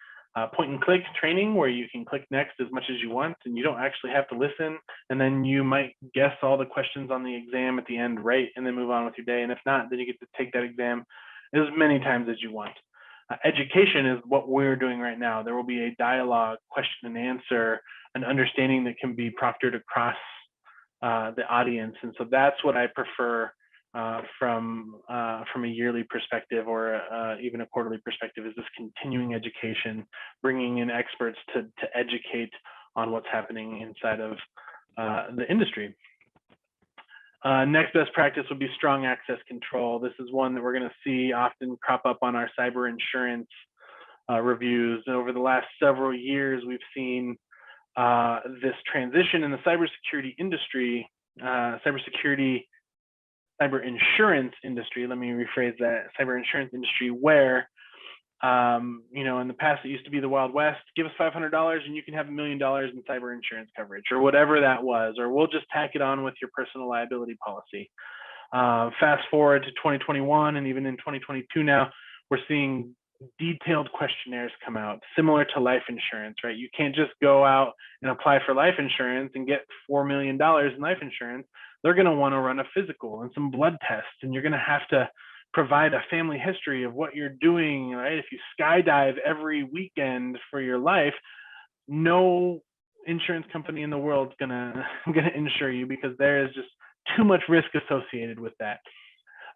point and click training, where you can click next as much as you want and you don't actually have to listen. And then you might guess all the questions on the exam at the end, right? And then move on with your day. And if not, then you get to take that exam as many times as you want. Education is what we're doing right now. There will be a dialogue, question and answer, an understanding that can be proctored across the audience. And so that's what I prefer from a yearly perspective, or even a quarterly perspective, is this continuing education, bringing in experts to educate on what's happening inside of the industry. Next best practice would be strong access control. This is one that we're going to see often crop up on our cyber insurance reviews. And over the last several years, we've seen this transition in the cybersecurity industry, cyber insurance industry, let me rephrase that, cyber insurance industry, where, in the past, it used to be the Wild West. Give us $500 and you can have $1 million in cyber insurance coverage, or whatever that was, or we'll just tack it on with your personal liability policy. Fast forward to 2021, and even in 2022 now, we're seeing detailed questionnaires come out, similar to life insurance, right? You can't just go out and apply for life insurance and get $4 million in life insurance. They're going to want to run a physical and some blood tests, and you're going to have to provide a family history of what you're doing, right? If you skydive every weekend for your life, no insurance company in the world is gonna insure you, because there is just too much risk associated with that.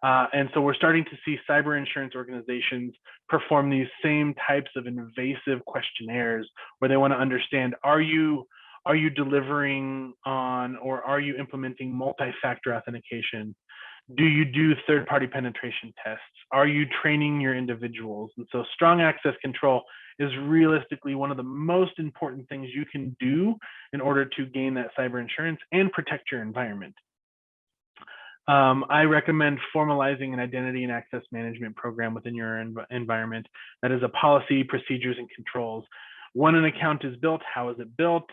And so we're starting to see cyber insurance organizations perform these same types of invasive questionnaires, where they want to understand, are you delivering on, or are you implementing multi-factor authentication? Do you do third-party penetration tests? Are you training your individuals? And so strong access control is realistically one of the most important things you can do in order to gain that cyber insurance and protect your environment. I recommend formalizing an identity and access management program within your environment that is a policy, procedures, and controls. When an account is built, how is it built?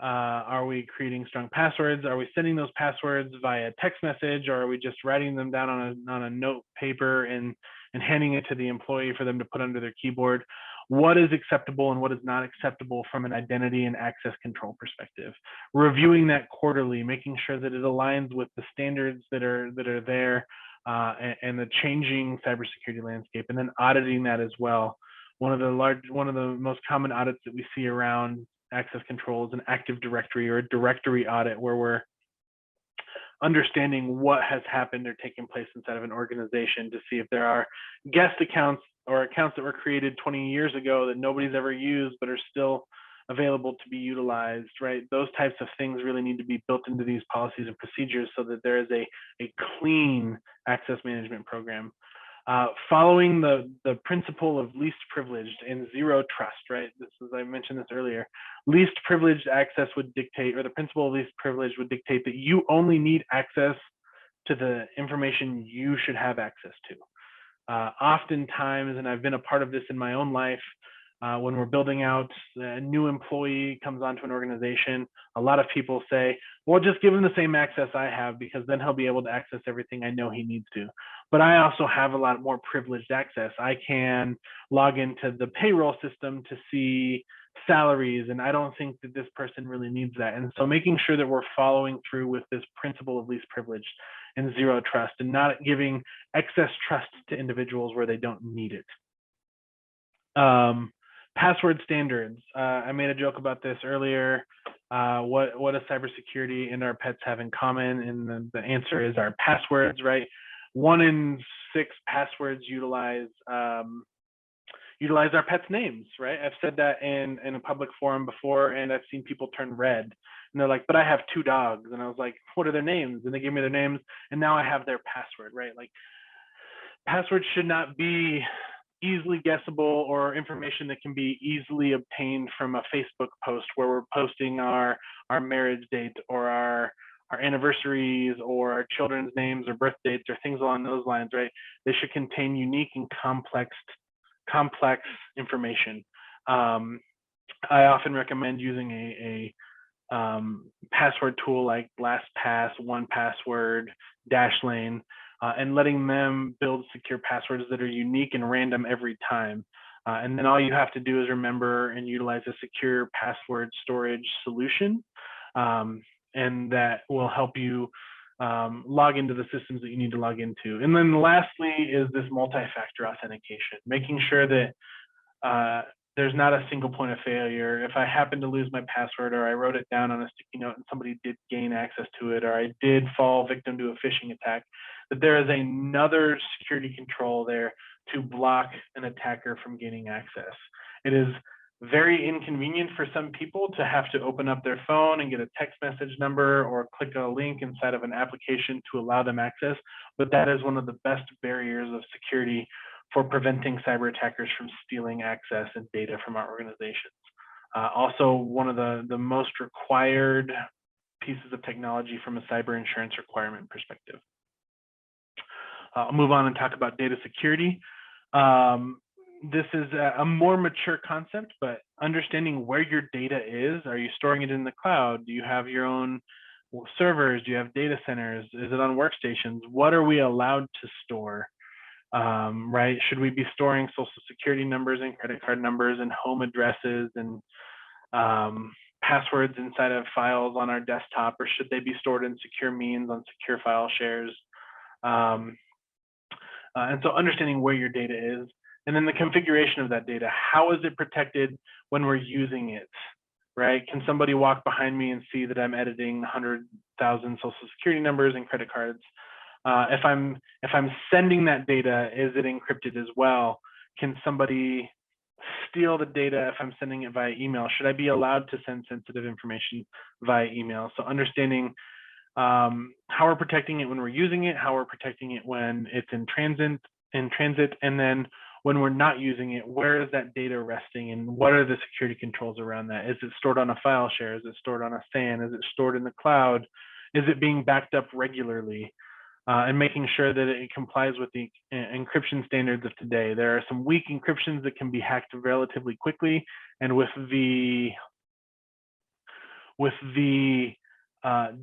Are we creating strong passwords? Are we sending those passwords via text message, or are we just writing them down on a note paper and handing it to the employee for them to put under their keyboard? What is acceptable and what is not acceptable from an identity and access control perspective? Reviewing that quarterly, making sure that it aligns with the standards that are there, and the changing cybersecurity landscape, and then auditing that as well. One of the most common audits that we see around access control is an Active Directory or a directory audit, where we're understanding what has happened or taken place inside of an organization to see if there are guest accounts or accounts that were created 20 years ago that nobody's ever used but are still available to be utilized, right? Those types of things really need to be built into these policies and procedures so that there is a clean access management program. Following the principle of least privileged and zero trust, right? This is, I mentioned this earlier, least privileged access would dictate, or the principle of least privilege would dictate that you only need access to the information you should have access to. Oftentimes, and I've been a part of this in my own life, when we're building out, a new employee comes onto an organization, a lot of people say, well, just give him the same access I have, because then he'll be able to access everything I know he needs to. But I also have a lot more privileged access. I can log into the payroll system to see salaries, and I don't think that this person really needs that. And so making sure that we're following through with this principle of least privilege and zero trust, and not giving excess trust to individuals where they don't need it. Password standards. I made a joke about this earlier. What does cybersecurity and our pets have in common? And the answer is our passwords, right? 1 in 6 passwords utilize our pets' names, right? I've said that in a public forum before, and I've seen people turn red. And they're like, but I have 2 dogs. And I was like, what are their names? And they gave me their names, and now I have their password, right? Like, passwords should not be easily guessable or information that can be easily obtained from a Facebook post where we're posting our marriage date or our anniversaries or our children's names or birth dates or things along those lines, right? They should contain unique and complex information. I often recommend using a password tool like LastPass, 1Password, Dashlane, and letting them build secure passwords that are unique and random every time. And then all you have to do is remember and utilize a secure password storage solution. And that will help you log into the systems that you need to log into. And then lastly is this multi-factor authentication, making sure that there's not a single point of failure. If I happen to lose my password, or I wrote it down on a sticky note and somebody did gain access to it, or I did fall victim to a phishing attack, that there is another security control there to block an attacker from gaining access. It is very inconvenient for some people to have to open up their phone and get a text message number or click a link inside of an application to allow them access, but that is one of the best barriers of security for preventing cyber attackers from stealing access and data from our organizations. Also, one of the most required pieces of technology from a cyber insurance requirement perspective. I'll move on and talk about data security. This is a more mature concept, but understanding where your data is. Are you storing it in the cloud? Do you have your own servers? Do you have data centers? Is it on workstations? What are we allowed to store? Right? Should we be storing social security numbers and credit card numbers and home addresses and passwords inside of files on our desktop, or should they be stored in secure means on secure file shares? And so understanding where your data is, and then the configuration of that data. How is it protected when we're using it, right? Can somebody walk behind me and see that I'm editing 100,000 social security numbers and credit cards? If I'm sending that data, is it encrypted as well? Can somebody steal the data if I'm sending it via email? Should I be allowed to send sensitive information via email? So understanding how we're protecting it when we're using it, how we're protecting it when it's in transit, and then when we're not using it, where is that data resting and what are the security controls around that? Is it stored on a file share? Is it stored on a SAN? Is it stored in the cloud? Is it being backed up regularly? And making sure that it complies with the encryption standards of today. There are some weak encryptions that can be hacked relatively quickly, and with the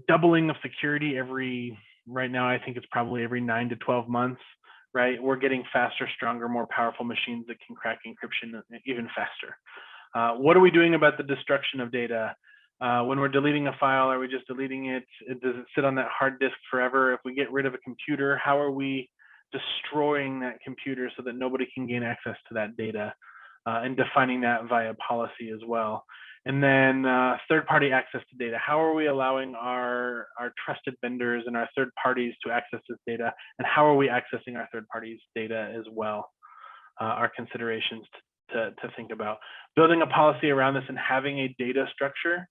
doubling of security right now, I think it's probably every 9 to 12 months, right? We're getting faster, stronger, more powerful machines that can crack encryption even faster. What are we doing about the destruction of data? When we're deleting a file, are we just deleting it? Does it sit on that hard disk forever? If we get rid of a computer, how are we destroying that computer so that nobody can gain access to that data, and defining that via policy as well. And then third-party access to data. How are we allowing our trusted vendors and our third parties to access this data? And how are we accessing our third parties' data as well? Are considerations to think about. Building a policy around this and having a data structure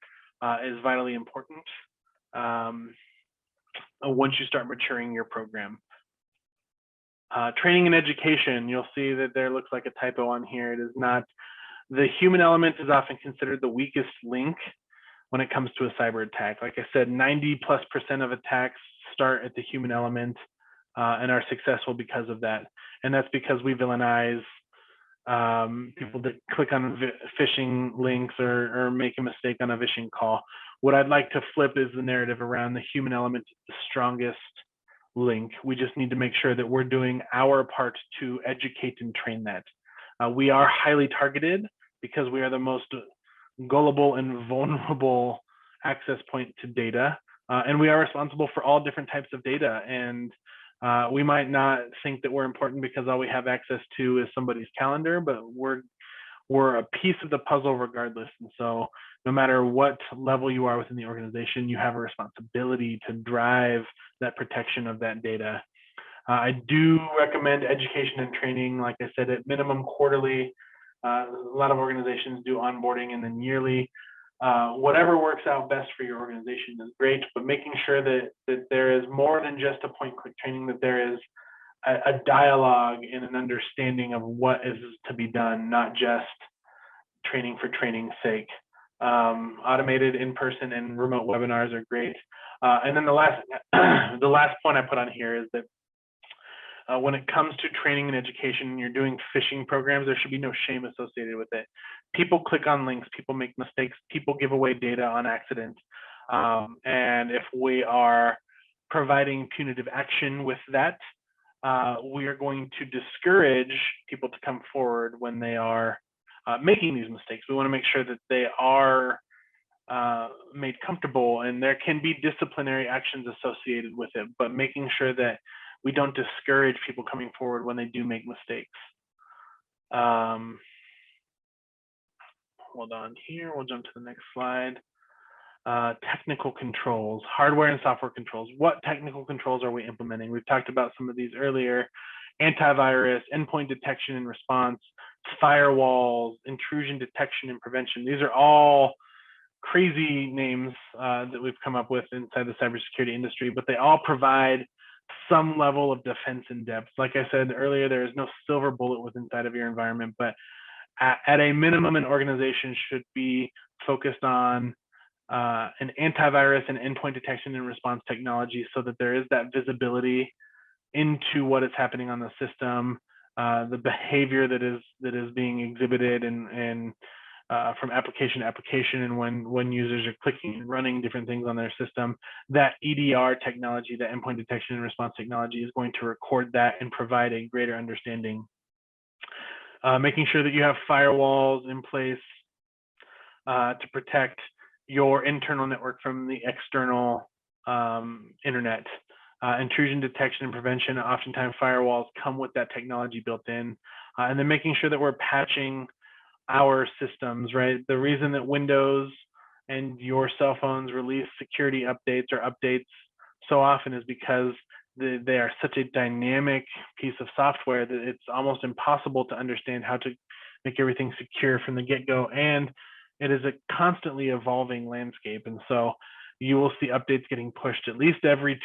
is vitally important once you start maturing your program. Training and education, you'll see that there looks like a typo on here. It is not. The human element is often considered the weakest link when it comes to a cyber attack. Like I said, 90+% of attacks start at the human element and are successful because of that. And that's because we villainize people that click on phishing links or make a mistake on a phishing call. What I'd like to flip is the narrative around the human element is the strongest link. We just need to make sure that we're doing our part to educate and train that. We are highly targeted because we are the most gullible and vulnerable access point to data. And we are responsible for all different types of data. And we might not think that we're important because all we have access to is somebody's calendar, but we're a piece of the puzzle regardless. And so no matter what level you are within the organization, you have a responsibility to drive that protection of that data. I do recommend education and training, like I said, at minimum quarterly. A lot of organizations do onboarding and then yearly. Whatever works out best for your organization is great, but making sure that there is more than just a point-click training, that there is a dialogue and an understanding of what is to be done, not just training for training's sake. Automated in-person and remote webinars are great. And then the last point I put on here is that when it comes to training and education, and you're doing phishing programs, there should be no shame associated with it. People click on links, people make mistakes, people give away data on accident. And if we are providing punitive action with that, we are going to discourage people to come forward when they are making these mistakes. We want to make sure that they are made comfortable, and there can be disciplinary actions associated with it, but making sure that we don't discourage people coming forward when they do make mistakes. Hold on here, we'll jump to the next slide. Technical controls, hardware and software controls. What technical controls are we implementing? We've talked about some of these earlier. Antivirus, endpoint detection and response, firewalls, intrusion detection and prevention. These are all crazy names that we've come up with inside the cybersecurity industry, but they all provide some level of defense in depth. Like I said earlier, there is no silver bullet with inside of your environment, but at a minimum, an organization should be focused on an antivirus and endpoint detection and response technology so that there is that visibility into what is happening on the system, the behavior that is being exhibited and from application to application, and when users are clicking and running different things on their system, that EDR technology, that endpoint detection and response technology, is going to record that and provide a greater understanding. Making sure that you have firewalls in place to protect your internal network from the external internet. Intrusion detection and prevention, oftentimes firewalls come with that technology built in. And then making sure that we're patching our systems, right? The reason that Windows and your cell phones release security updates or updates so often is because they are such a dynamic piece of software that it's almost impossible to understand how to make everything secure from the get-go. And it is a constantly evolving landscape. And so you will see updates getting pushed at least every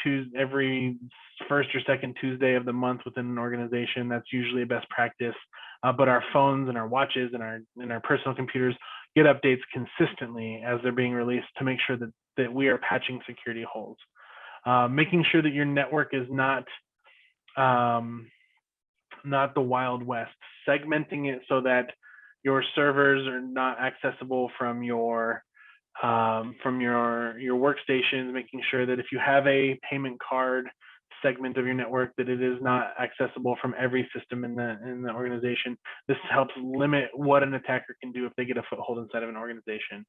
first or second Tuesday of the month within an organization. That's usually a best practice. But our phones and our watches and our personal computers get updates consistently as they're being released to make sure that we are patching security holes. Making sure that your network is not the Wild West. Segmenting it so that your servers are not accessible from your workstations, making sure that if you have a payment card segment of your network, that it is not accessible from every system in the organization. This helps limit what an attacker can do if they get a foothold inside of an organization.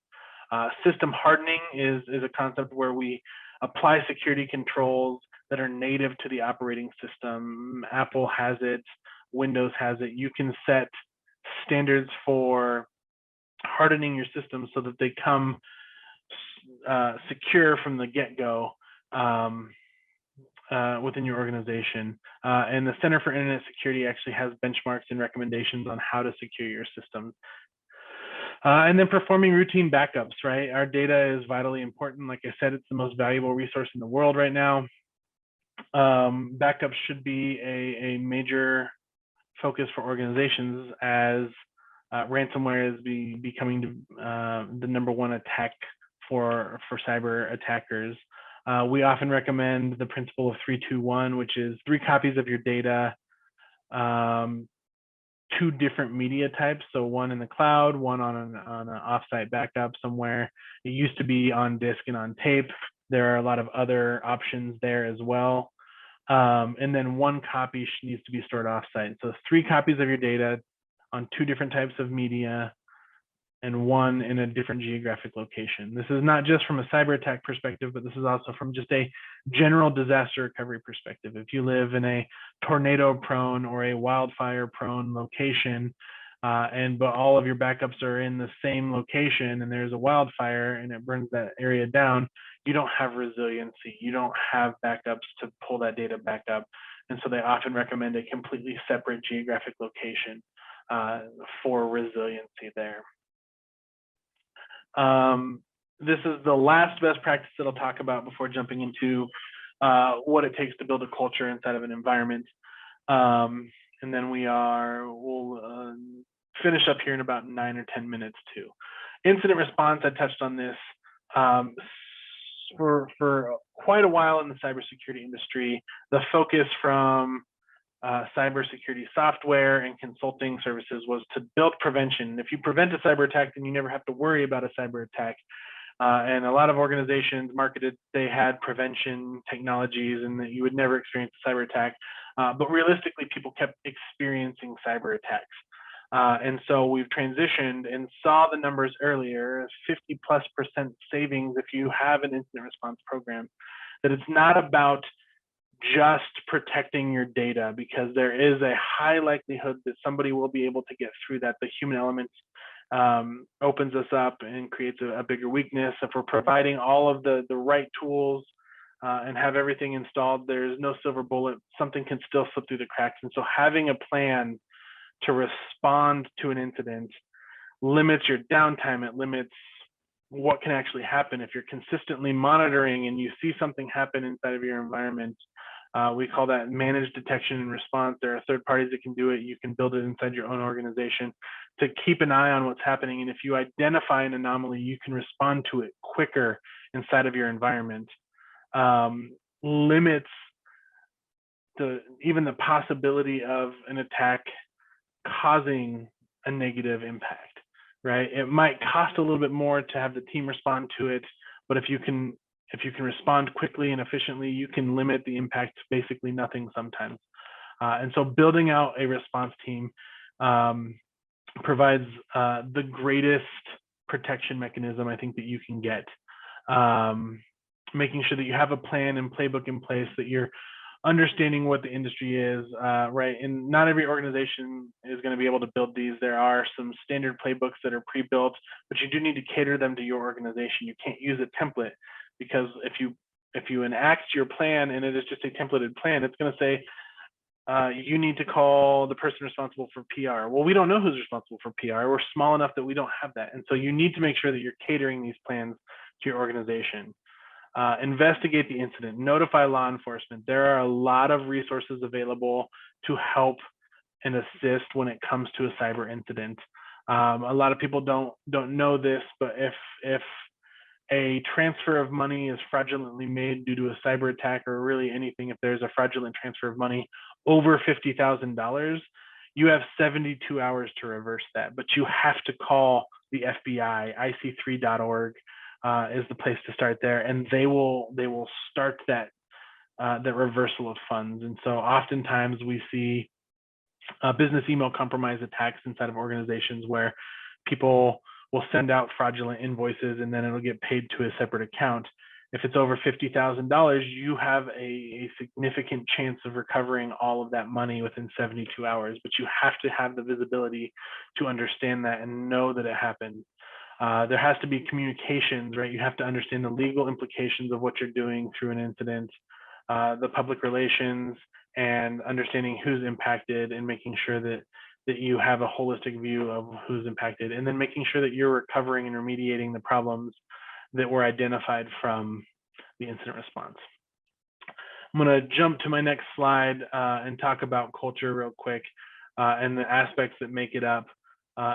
System hardening is a concept where we apply security controls that are native to the operating system. Apple has it, Windows has it. You can set standards for hardening your system so that they come secure from the get-go within your organization. And the Center for Internet Security actually has benchmarks and recommendations on how to secure your systems. And then performing routine backups, right? Our data is vitally important. Like I said, it's the most valuable resource in the world right now. Backups should be a major focus for organizations as ransomware is becoming the #1 attack for cyber attackers. We often recommend the principle of 3-2-1, which is 3 copies of your data, 2 different media types. So 1 in the cloud, 1 on an offsite backup somewhere. It used to be on disk and on tape. There are a lot of other options there as well. And then 1 copy needs to be stored offsite. So 3 copies of your data on 2 different types of media, and 1 in a different geographic location. This is not just from a cyber attack perspective, but this is also from just a general disaster recovery perspective. If you live in a tornado prone or a wildfire prone location, but all of your backups are in the same location and there's a wildfire and it burns that area down, you don't have resiliency. You don't have backups to pull that data back up. And so they often recommend a completely separate geographic location for resiliency there. This is the last best practice that I'll talk about before jumping into what it takes to build a culture inside of an environment. And then we'll finish up here in about 9 or 10 minutes too. Incident response, I touched on this. For quite a while in the cybersecurity industry, the focus from cybersecurity software and consulting services was to build prevention. If you prevent a cyber attack, then you never have to worry about a cyber attack. And a lot of organizations marketed they had prevention technologies and that you would never experience a cyber attack. But realistically, people kept experiencing cyber attacks. And so we've transitioned and saw the numbers earlier, 50+% savings if you have an incident response program, that it's not about just protecting your data, because there is a high likelihood that somebody will be able to get through that. The human element opens us up and creates a bigger weakness. If we're providing all of the right tools and have everything installed, there's no silver bullet. Something can still slip through the cracks. And so having a plan to respond to an incident limits your downtime. It limits what can actually happen. If you're consistently monitoring and you see something happen inside of your environment, we call that managed detection and response. There are third parties that can do it. You can build it inside your own organization to keep an eye on what's happening. And if you identify an anomaly, you can respond to it quicker inside of your environment. Limits even the possibility of an attack causing a negative impact, right? It might cost a little bit more to have the team respond to it, but if you can respond quickly and efficiently, you can limit the impact to basically nothing sometimes. And so building out a response team provides the greatest protection mechanism I think that you can get. Making sure that you have a plan and playbook in place, that you're understanding what the industry is, right? And not every organization is going to be able to build these. There are some standard playbooks that are pre-built, but you do need to cater them to your organization. You can't use a template, because if you enact your plan and it is just a templated plan, it's going to say you need to call the person responsible for PR. Well, we don't know who's responsible for PR. We're small enough that we don't have that. And so you need to make sure that you're catering these plans to your organization. Investigate the incident, notify law enforcement. There are a lot of resources available to help and assist when it comes to a cyber incident. A lot of people don't know this, but if a transfer of money is fraudulently made due to a cyber attack, or really anything, if there's a fraudulent transfer of money over $50,000, you have 72 hours to reverse that, but you have to call the FBI. ic3.org is the place to start there, and they will start that reversal of funds. And so oftentimes we see business email compromise attacks inside of organizations where people will send out fraudulent invoices and then it'll get paid to a separate account. If it's over $50,000, you have a significant chance of recovering all of that money within 72 hours, but you have to have the visibility to understand that and know that it happened. There has to be communications, right? You have to understand the legal implications of what you're doing through an incident, the public relations, and understanding who's impacted and making sure that you have a holistic view of who's impacted, and then making sure that you're recovering and remediating the problems that were identified from the incident response. I'm going to jump to my next slide and talk about culture real quick and the aspects that make it up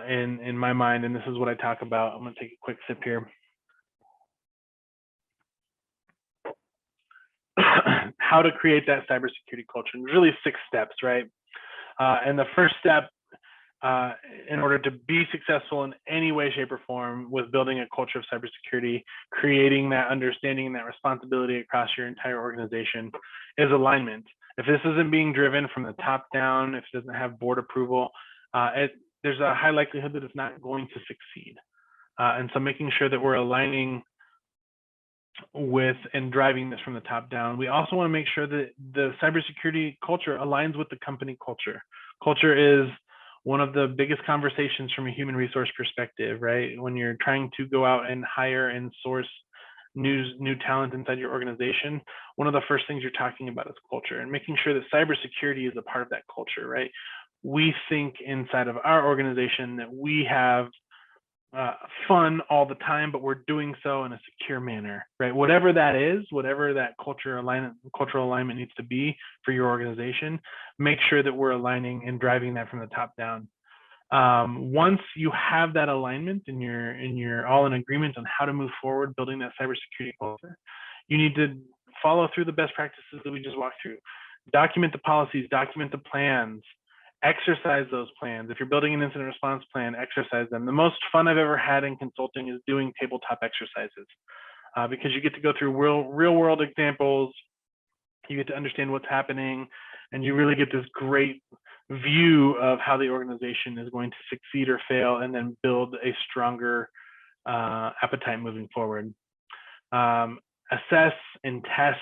in my mind. And this is what I talk about. I'm going to take a quick sip here. How to create that cybersecurity culture. And there's really 6 steps, right? And the first step in order to be successful in any way, shape, or form with building a culture of cybersecurity, creating that understanding and that responsibility across your entire organization is alignment. If this isn't being driven from the top down, if it doesn't have board approval, there's a high likelihood that it's not going to succeed. And so making sure that we're aligning with and driving this from the top down. We also want to make sure that the cybersecurity culture aligns with the company culture. Culture is one of the biggest conversations from a human resource perspective, right? When you're trying to go out and hire and source new talent inside your organization, one of the first things you're talking about is culture, and making sure that cybersecurity is a part of that culture, right? We think inside of our organization that we have fun all the time, but we're doing so in a secure manner, right? Whatever that is, whatever that cultural alignment needs to be for your organization, make sure that we're aligning and driving that from the top down. Once you have that alignment and you're all in agreement on how to move forward building that cybersecurity culture, you need to follow through the best practices that we just walked through. Document the policies, document the plans, exercise those plans. If you're building an incident response plan, exercise them. The most fun I've ever had in consulting is doing tabletop exercises because you get to go through real world examples, you get to understand what's happening, and you really get this great view of how the organization is going to succeed or fail, and then build a stronger appetite moving forward. Assess and test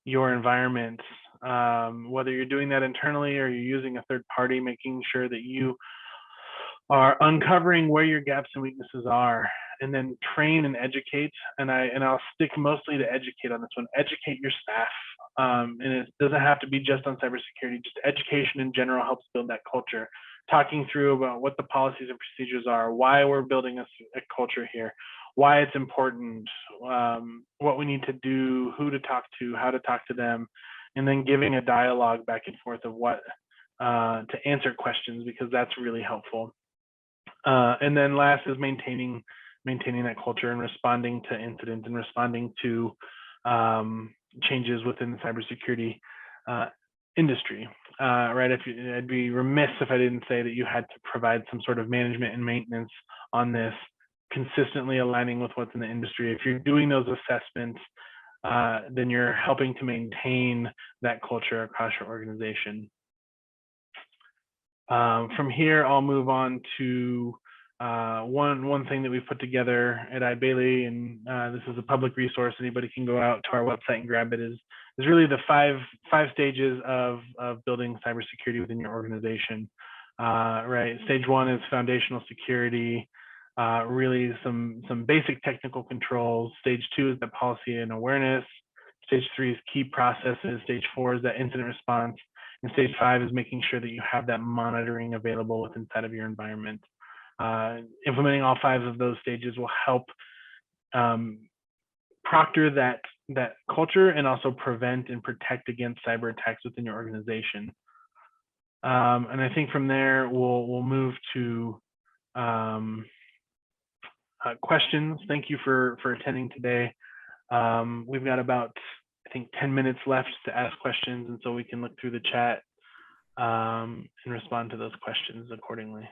your environment, whether you're doing that internally or you're using a third party, making sure that you are uncovering where your gaps and weaknesses are, and then train and educate. And I'll stick mostly to educate on this one. Educate your staff. And it doesn't have to be just on cybersecurity, just education in general helps build that culture. Talking through about what the policies and procedures are, why we're building a culture here, why it's important, what we need to do, who to talk to, how to talk to them, and then giving a dialogue back and forth of what to answer questions, because that's really helpful. And then last is maintaining that culture and responding to incidents and responding to changes within the cybersecurity industry. Right? I'd be remiss if I didn't say that you had to provide some sort of management and maintenance on this, consistently aligning with what's in the industry. If you're doing those assessments, then you're helping to maintain that culture across your organization. From here, I'll move on to one thing that we've put together at iBailey, and this is a public resource. Anybody can go out to our website and grab it. Is really the five stages of building cybersecurity within your organization. Right. Stage 1 is foundational security. Really some basic technical controls. Stage 2 is the policy and awareness. Stage 3 is key processes. Stage 4 is that incident response. And stage 5 is making sure that you have that monitoring available within inside of your environment. Implementing all 5 of those stages will help proctor that culture and also prevent and protect against cyber attacks within your organization. And I think from there we'll move to questions. Thank you for attending today. We've got about, I think, 10 minutes left to ask questions, and so we can look through the chat and respond to those questions accordingly.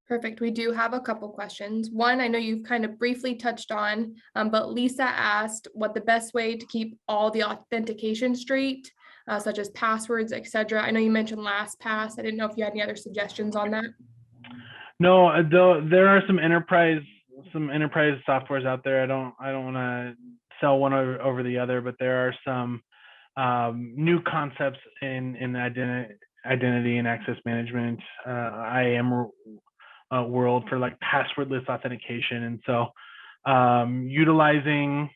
Perfect. We do have a couple questions. One, I know you've kind of briefly touched on, but Lisa asked what the best way to keep all the authentication straight, such as passwords, etc. I know you mentioned LastPass. I didn't know if you had any other suggestions on that. No, though there are some enterprise softwares out there. I don't want to sell one over the other, but there are some new concepts in identity and access management, IAM world for like passwordless authentication. And so utilizing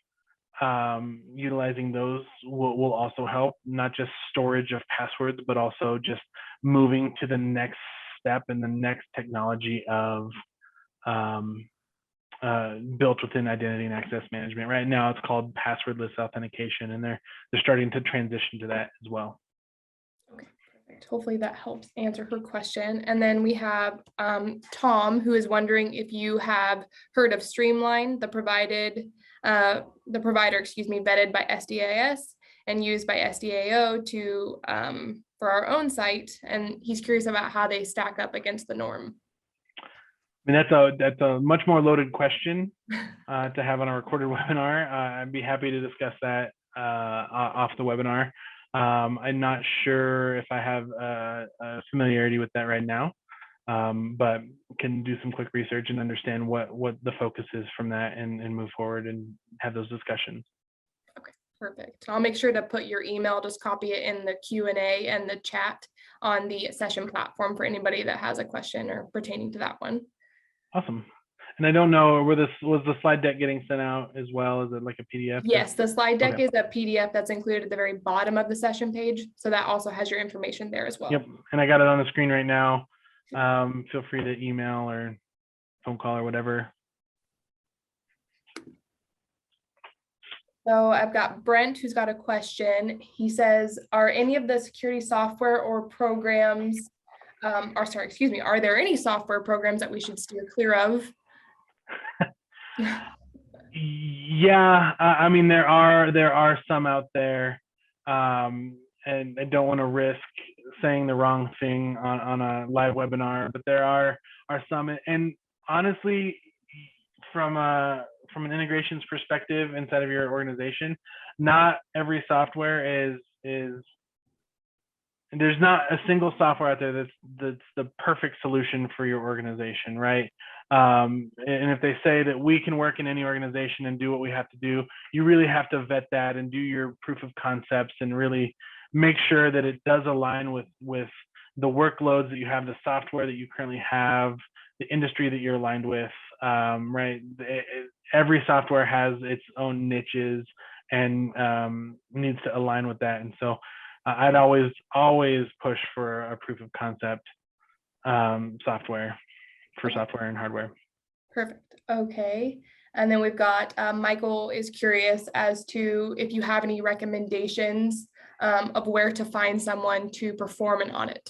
those will also help, not just storage of passwords, but also just moving to the next step and the next technology of built within identity and access management. Right now it's called passwordless authentication, and they're starting to transition to that as well. Okay, perfect. Hopefully that helps answer her question. And then we have Tom, who is wondering if you have heard of Streamline, the provider, vetted by SDIS and used by SDAO to for our own site. And he's curious about how they stack up against the norm. I mean, that's a much more loaded question to have on a recorded webinar. I'd be happy to discuss that off the webinar. I'm not sure if I have a familiarity with that right now, but can do some quick research and understand what the focus is from that, and move forward and have those discussions. Okay, perfect. I'll make sure to put your email, just copy it in the Q&A and the chat on the session platform for anybody that has a question or pertaining to that one. Awesome. And I don't know, was the slide deck getting sent out as well? Is it like a PDF? Yes, the slide deck Okay. is a PDF that's included at the very bottom of the session page. So that also has your information there as well. Yep. And I got it on the screen right now. Feel free to email or phone call or whatever. So I've got Brent, who's got a question. He says, are any of the security software or programs, are there any software programs that we should steer clear of? Yeah, I mean, there are some out there, and I don't want to risk saying the wrong thing on a live webinar, but there are some, and honestly, from an integrations perspective inside of your organization, not every software is there's not a single software out there that's the perfect solution for your organization, right? And if they say that we can work in any organization and do what we have to do, you really have to vet that and do your proof of concepts and really make sure that it does align with the workloads that you have, the software that you currently have, the industry that you're aligned with, right? Every software has its own niches and needs to align with that. And so I'd always push for a proof of concept software for software and hardware. Perfect. Okay. And then we've got Michael is curious as to if you have any recommendations of where to find someone to perform an audit.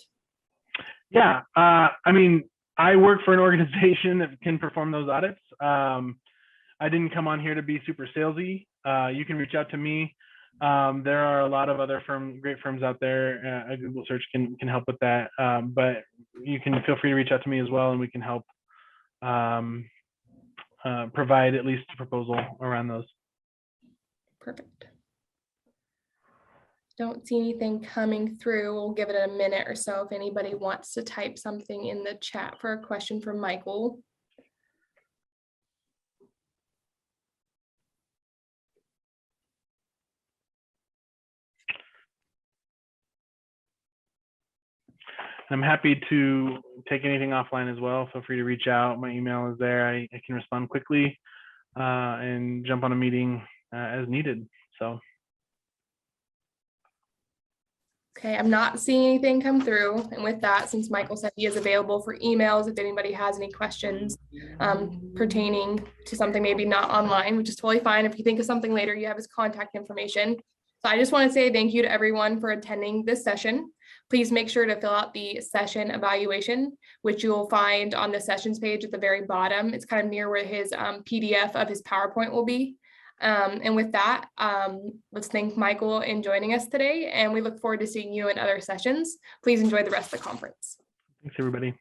Yeah, I mean, I work for an organization that can perform those audits. I didn't come on here to be super salesy. You can reach out to me. There are a lot of other great firms out there. A Google search can help with that. But you can feel free to reach out to me as well, and we can help provide at least a proposal around those. Perfect. Don't see anything coming through. We'll give it a minute or so if anybody wants to type something in the chat for a question from Michael. I'm happy to take anything offline as well. Feel free to reach out. My email is there. I can respond quickly and jump on a meeting as needed. So. Okay, I'm not seeing anything come through. And with that, since Michael said he is available for emails, if anybody has any questions pertaining to something maybe not online, which is totally fine. If you think of something later, you have his contact information. So I just want to say thank you to everyone for attending this session. Please make sure to fill out the session evaluation, which you'll find on the sessions page at the very bottom. It's kind of near where his PDF of his PowerPoint will be. And with that, let's thank Michael in joining us today, and we look forward to seeing you in other sessions. Please enjoy the rest of the conference. Thanks, everybody.